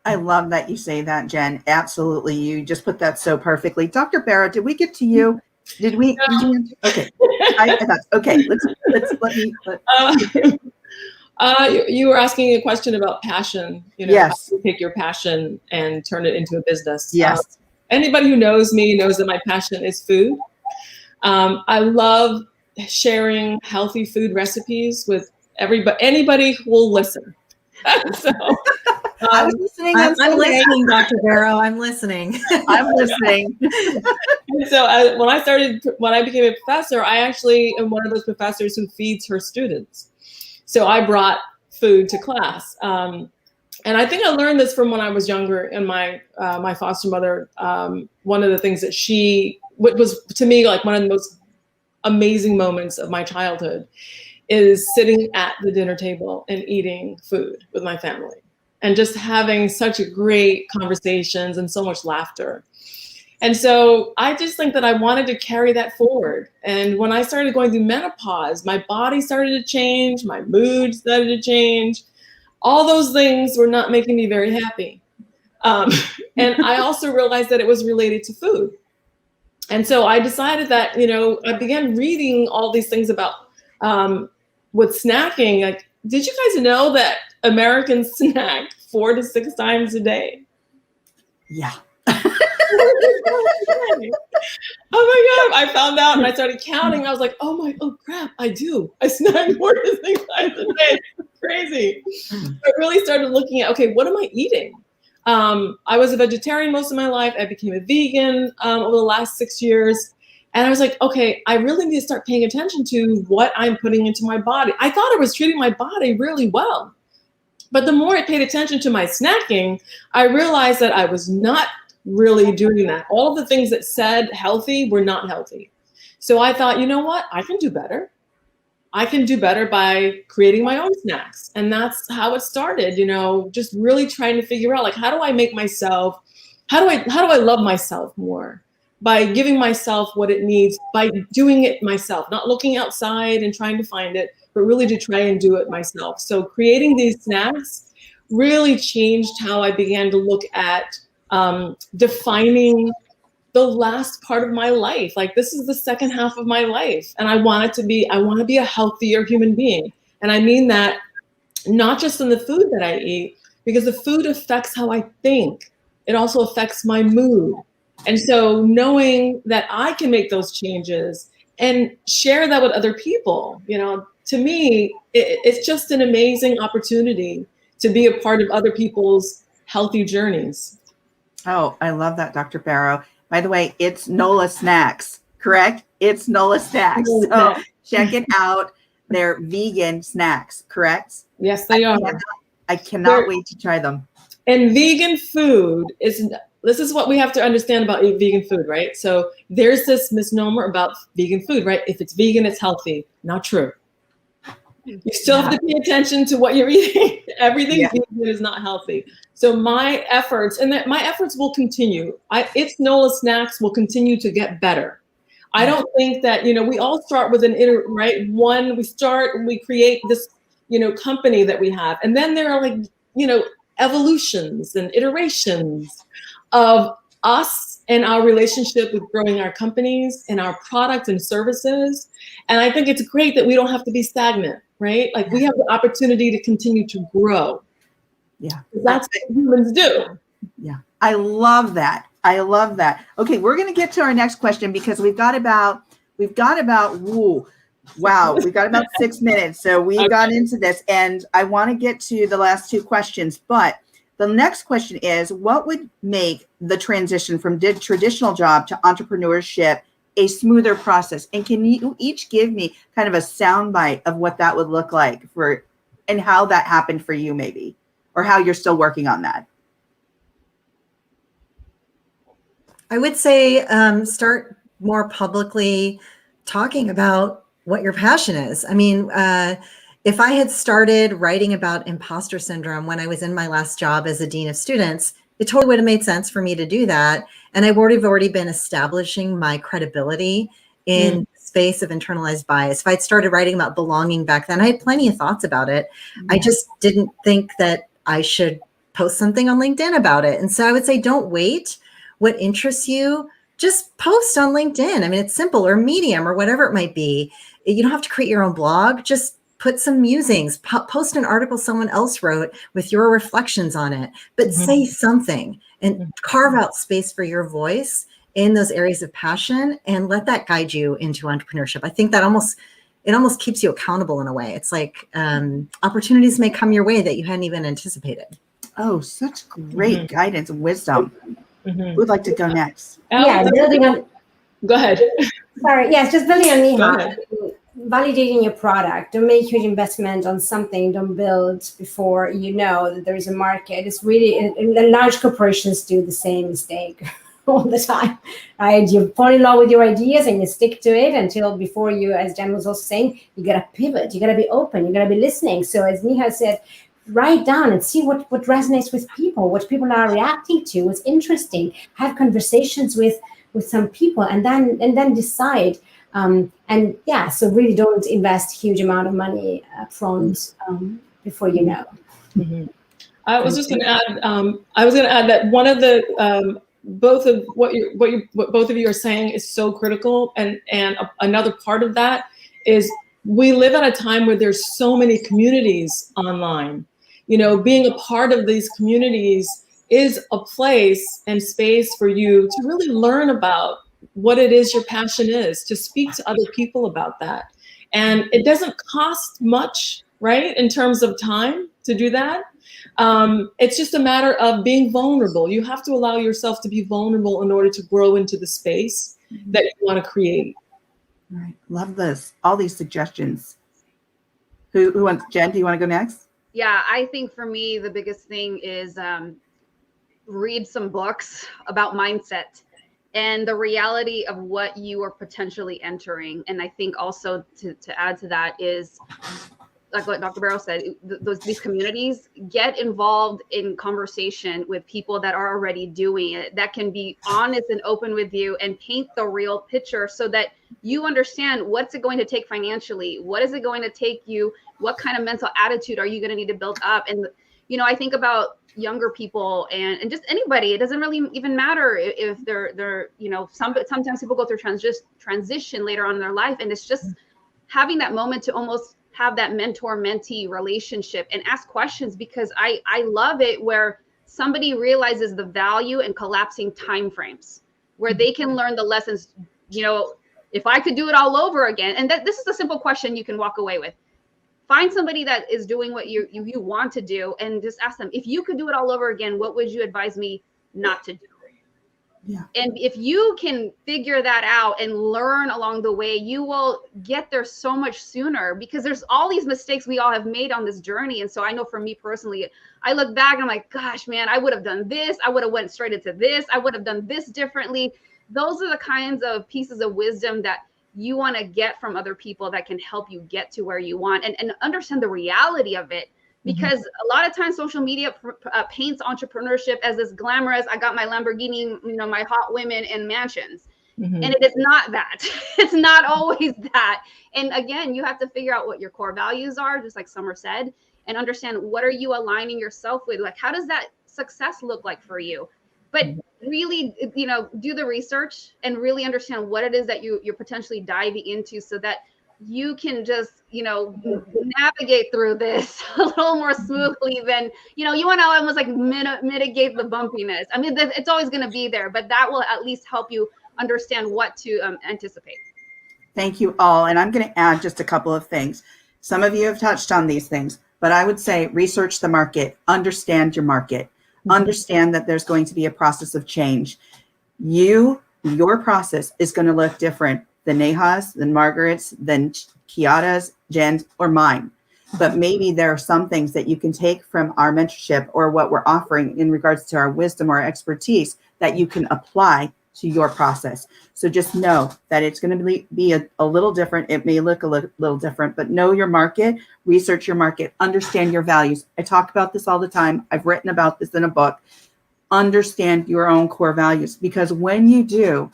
I love that you say that, Jen. Absolutely. You just put that so perfectly. Dr. Barrow, did we get to you? Did we? No. Okay. I thought, okay. Let me. You were asking a question about passion. You know, yes. how to take your passion and turn it into a business. Yes. Anybody who knows me knows that my passion is food. I love sharing healthy food recipes with anybody who will listen. So, I was listening. I'm listening, Dr. Barrow. I'm listening. I'm listening. So when I became a professor, I actually am one of those professors who feeds her students. So I brought food to class. And I think I learned this from when I was younger, and my foster mother, one of the things that what was to me like one of the most amazing moments of my childhood is sitting at the dinner table and eating food with my family and just having such great conversations and so much laughter. And so I just think that I wanted to carry that forward. And when I started going through menopause, my body started to change, my mood started to change. All those things were not making me very happy. And I also realized that it was related to food. And so I decided that, you know, I began reading all these things about with snacking. Like, did you guys know that Americans snack 4 to 6 times a day? Yeah. Oh my God. I found out and I started counting. I was like, oh crap, I do. I snack 4 to 6 times a day. It's crazy. I really started looking at, okay, what am I eating? I was a vegetarian most of my life. I became a vegan over the last 6 years. And I was like, okay, I really need to start paying attention to what I'm putting into my body. I thought I was treating my body really well. But the more I paid attention to my snacking, I realized that I was not really doing that. All of the things that said healthy were not healthy. So I thought, you know what? I can do better. I can do better by creating my own snacks. And that's how it started, you know, just really trying to figure out, like, how do I love myself more? By giving myself what it needs, by doing it myself, not looking outside and trying to find it, but really to try and do it myself. So creating these snacks really changed how I began to look at defining the last part of my life. Like, this is the second half of my life. And I want to be a healthier human being. And I mean that not just in the food that I eat, because the food affects how I think. It also affects my mood. And so knowing that I can make those changes and share that with other people, you know, to me, it's just an amazing opportunity to be a part of other people's healthy journeys. Oh, I love that, Dr. Barrow. By the way, it's NOLA Snacks, correct? It's NOLA Snacks. So check it out. They're vegan snacks, correct? Yes, they are. I cannot wait to try them. And vegan food this is what we have to understand about vegan food, right? So there's this misnomer about vegan food, right? If it's vegan, it's healthy. Not true. You still have to pay attention to what you're eating. Everything vegan is not healthy. So my efforts will continue. It's NOLA Snacks will continue to get better. I don't think that, you know, we all start with we create this, you know, company that we have. And then there are, like, you know, evolutions and iterations of us and our relationship with growing our companies and our products and services. And I think it's great that we don't have to be stagnant, right? Like, we have the opportunity to continue to grow. Yeah. That's what humans do. Yeah. I love that. Okay, we're going to get to our next question because we've got about 6 minutes. So we got into this, and I want to get to the last 2 questions, but The next question is, what would make the transition from traditional job to entrepreneurship a smoother process? And can you each give me kind of a soundbite of what that would look like and how that happened for you maybe, or how you're still working on that? I would say start more publicly talking about what your passion is. I mean, if I had started writing about imposter syndrome when I was in my last job as a dean of students, it totally would have made sense for me to do that. And I would have already been establishing my credibility in the space of internalized bias. If I'd started writing about belonging back then, I had plenty of thoughts about it. I just didn't think that I should post something on LinkedIn about it. And so I would say, don't wait. What interests you, just post on LinkedIn. I mean, it's simple, or Medium, or whatever it might be. You don't have to create your own blog. Just put some musings, post an article someone else wrote with your reflections on it, but say something and carve out space for your voice in those areas of passion and let that guide you into entrepreneurship. I think that it almost keeps you accountable in a way. It's like opportunities may come your way that you hadn't even anticipated. Oh, such great guidance and wisdom. Who would like to go next? Yeah, building on. Go ahead. Sorry, yes, just building on Neha. Validating your product. Don't make huge investment on something. Don't build before you know that there is a market. It's really, and large corporations do the same mistake all the time, right? You fall in love with your ideas and you stick to it until before you, as Jen was also saying, you gotta pivot. You gotta be open. You gotta be listening. So as Neha said, write down and see what resonates with people, what people are reacting to, what's interesting. Have conversations with some people, and then decide. So really don't invest huge amount of money up front before you know. I was just going to add. That one of the both of what both of you are saying is so critical, and another part of that is we live at a time where there's so many communities online. You know, being a part of these communities is a place and space for you to really learn about what it is your passion is, to speak to other people about that. And it doesn't cost much, right, in terms of time to do that. It's just a matter of being vulnerable. You have to allow yourself to be vulnerable in order to grow into the space that you want to create. All right. Love this. All these suggestions. Who wants? Jen, do you want to go next? Yeah, I think for me, the biggest thing is read some books about mindset and the reality of what you are potentially entering. And I think also to add to that is, like what Dr. Barrow said, these communities, get involved in conversation with people that are already doing it, that can be honest and open with you and paint the real picture so that you understand what's it going to take financially, what is it going to take you, what kind of mental attitude are you going to need to build up. And, you know, I think about younger people and just anybody. It doesn't really even matter if they're you know, sometimes people go through transition later on in their life, and it's just having that moment to almost have that mentor-mentee relationship and ask questions, because I love it where somebody realizes the value in collapsing timeframes, where they can learn the lessons. You know, if I could do it all over again, and this is a simple question you can walk away with. Find somebody that is doing what you want to do, and just ask them, if you could do it all over again, what would you advise me not to do? Yeah. And if you can figure that out and learn along the way, you will get there so much sooner, because there's all these mistakes we all have made on this journey. And so I know for me personally, I look back and I'm like, gosh, man, I would have done this. I would have went straight into this. I would have done this differently. Those are the kinds of pieces of wisdom that you want to get from other people that can help you get to where you want, and understand the reality of it. Because a lot of times social media paints entrepreneurship as this glamorous, I got my Lamborghini, you know, my hot women and mansions. And it is not that. It's not always that. And again, you have to figure out what your core values are, just like Summer said, and understand what are you aligning yourself with? Like, how does that success look like for you? But really, you know, do the research and really understand what it is that you're potentially diving into, so that you can just, you know, navigate through this a little more smoothly than, you know, you want to almost like mitigate the bumpiness. I mean, it's always going to be there, but that will at least help you understand what to anticipate. Thank you all. And I'm going to add just a couple of things. Some of you have touched on these things, but I would say research the market, understand your market. Understand that there's going to be a process of change. Your process is going to look different than Neha's, than Margaret's, than Chiara's, Jen's, or mine. But maybe there are some things that you can take from our mentorship or what we're offering in regards to our wisdom or expertise that you can apply to your process. So just know that it's going to be a little different. It may look a little different, but know your market, research your market, understand your values. I talk about this all the time. I've written about this in a book. Understand your own core values, because when you do,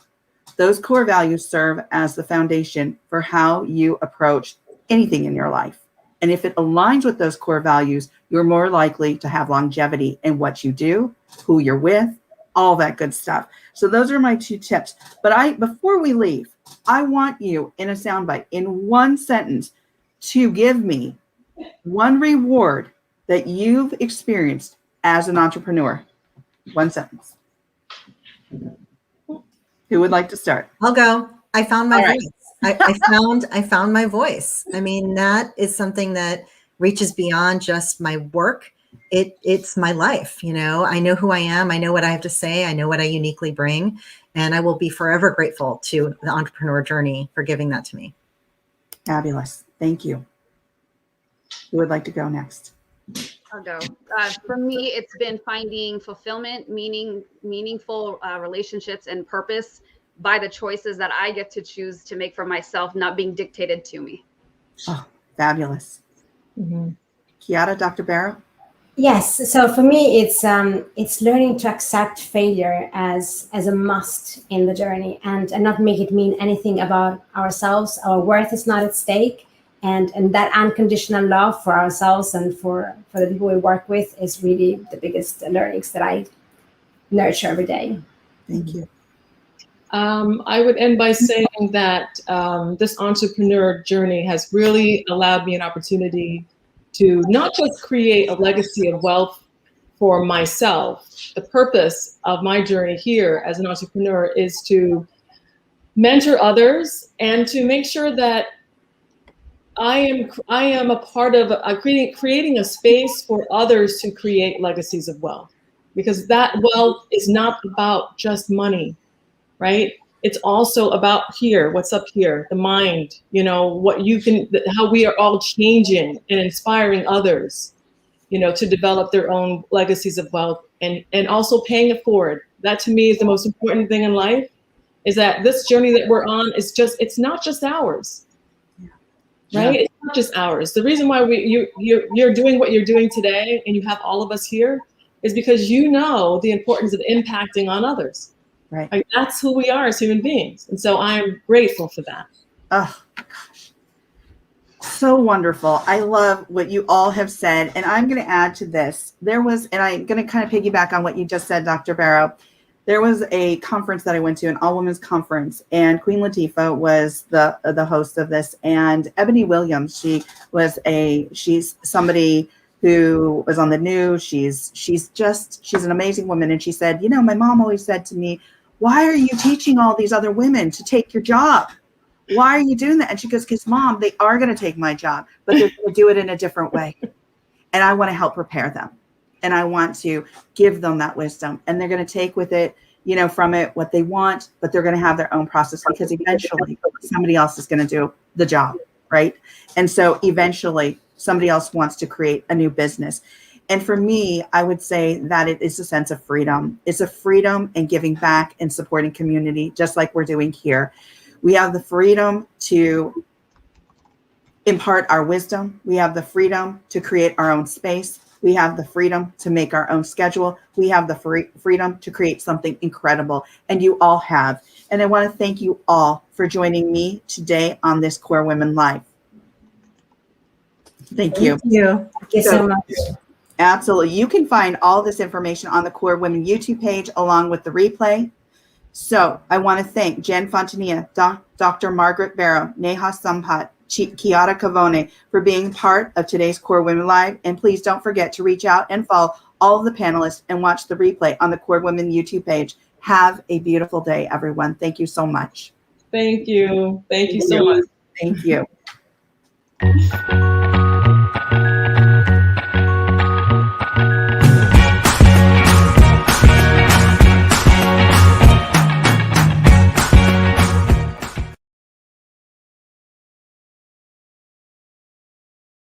those core values serve as the foundation for how you approach anything in your life. And if it aligns with those core values, you're more likely to have longevity in what you do, who you're with, all that good stuff. So those are my 2 tips. But before we leave, I want you in a soundbite, in one sentence, to give me one reward that you've experienced as an entrepreneur. One sentence. Who would like to start? I'll go. I found my All right. voice. I found my voice. I mean, that is something that reaches beyond just my work. It's my life. You know, I know who I am. I know what I have to say. I know what I uniquely bring, and I will be forever grateful to the entrepreneur journey for giving that to me. Fabulous. Thank you. Who would like to go next? I'll go. For me, it's been finding fulfillment, meaningful relationships and purpose by the choices that I get to choose to make for myself, not being dictated to me. Oh, fabulous. Chiara, Dr. Barrow? Yes. So for me, it's learning to accept failure as a must in the journey, and not make it mean anything about ourselves. Our worth is not at stake, and that unconditional love for ourselves and for the people we work with is really the biggest learnings that I nurture every day. Thank you. I would end by saying that this entrepreneur journey has really allowed me an opportunity to not just create a legacy of wealth for myself. The purpose of my journey here as an entrepreneur is to mentor others and to make sure that I am a part of creating a space for others to create legacies of wealth, because that wealth is not about just money, right? It's also about what's up here, the mind, how we are all changing and inspiring others, to develop their own legacies of wealth, and also paying it forward. That to me is the most important thing in life, is that this journey that we're on it's not just ours, right? Yeah. It's not just ours. The reason why you're doing what you're doing today, and you have all of us here, is because the importance of impacting on others. Right. Like, that's who we are as human beings. And so I'm grateful for that. Oh, gosh. So wonderful. I love what you all have said. And I'm going to add to this. And I'm going to kind of piggyback on what you just said, Dr. Barrow. There was a conference that I went to, an all-women's conference, and Queen Latifah was the host of this. And Ebony Williams, she's somebody who was on the news. She's an amazing woman. And she said, my mom always said to me, why are you teaching all these other women to take your job? Why are you doing that? And she goes, because Mom, they are going to take my job, but they're going to do it in a different way. And I want to help prepare them. And I want to give them that wisdom. And they're going to take with it, from it what they want, but they're going to have their own process, because eventually somebody else is going to do the job, right? And so eventually somebody else wants to create a new business. And for me, I would say that it is a sense of freedom. It's a freedom in giving back and supporting community, just like we're doing here. We have the freedom to impart our wisdom. We have the freedom to create our own space. We have the freedom to make our own schedule. We have the freedom to create something incredible. And you all have. And I want to thank you all for joining me today on this Core Women Live. Thank you. Thank you. Thank you so much. Absolutely. You can find all this information on the Core Women YouTube page along with the replay. So I want to thank Jen Fontanilla, Dr. Margaret Barrow, Neha Sampat, Chiara Covone for being part of today's Core Women Live. And please don't forget to reach out and follow all of the panelists and watch the replay on the Core Women YouTube page. Have a beautiful day, everyone. Thank you so much. Thank you. Thank you so much. Thank you.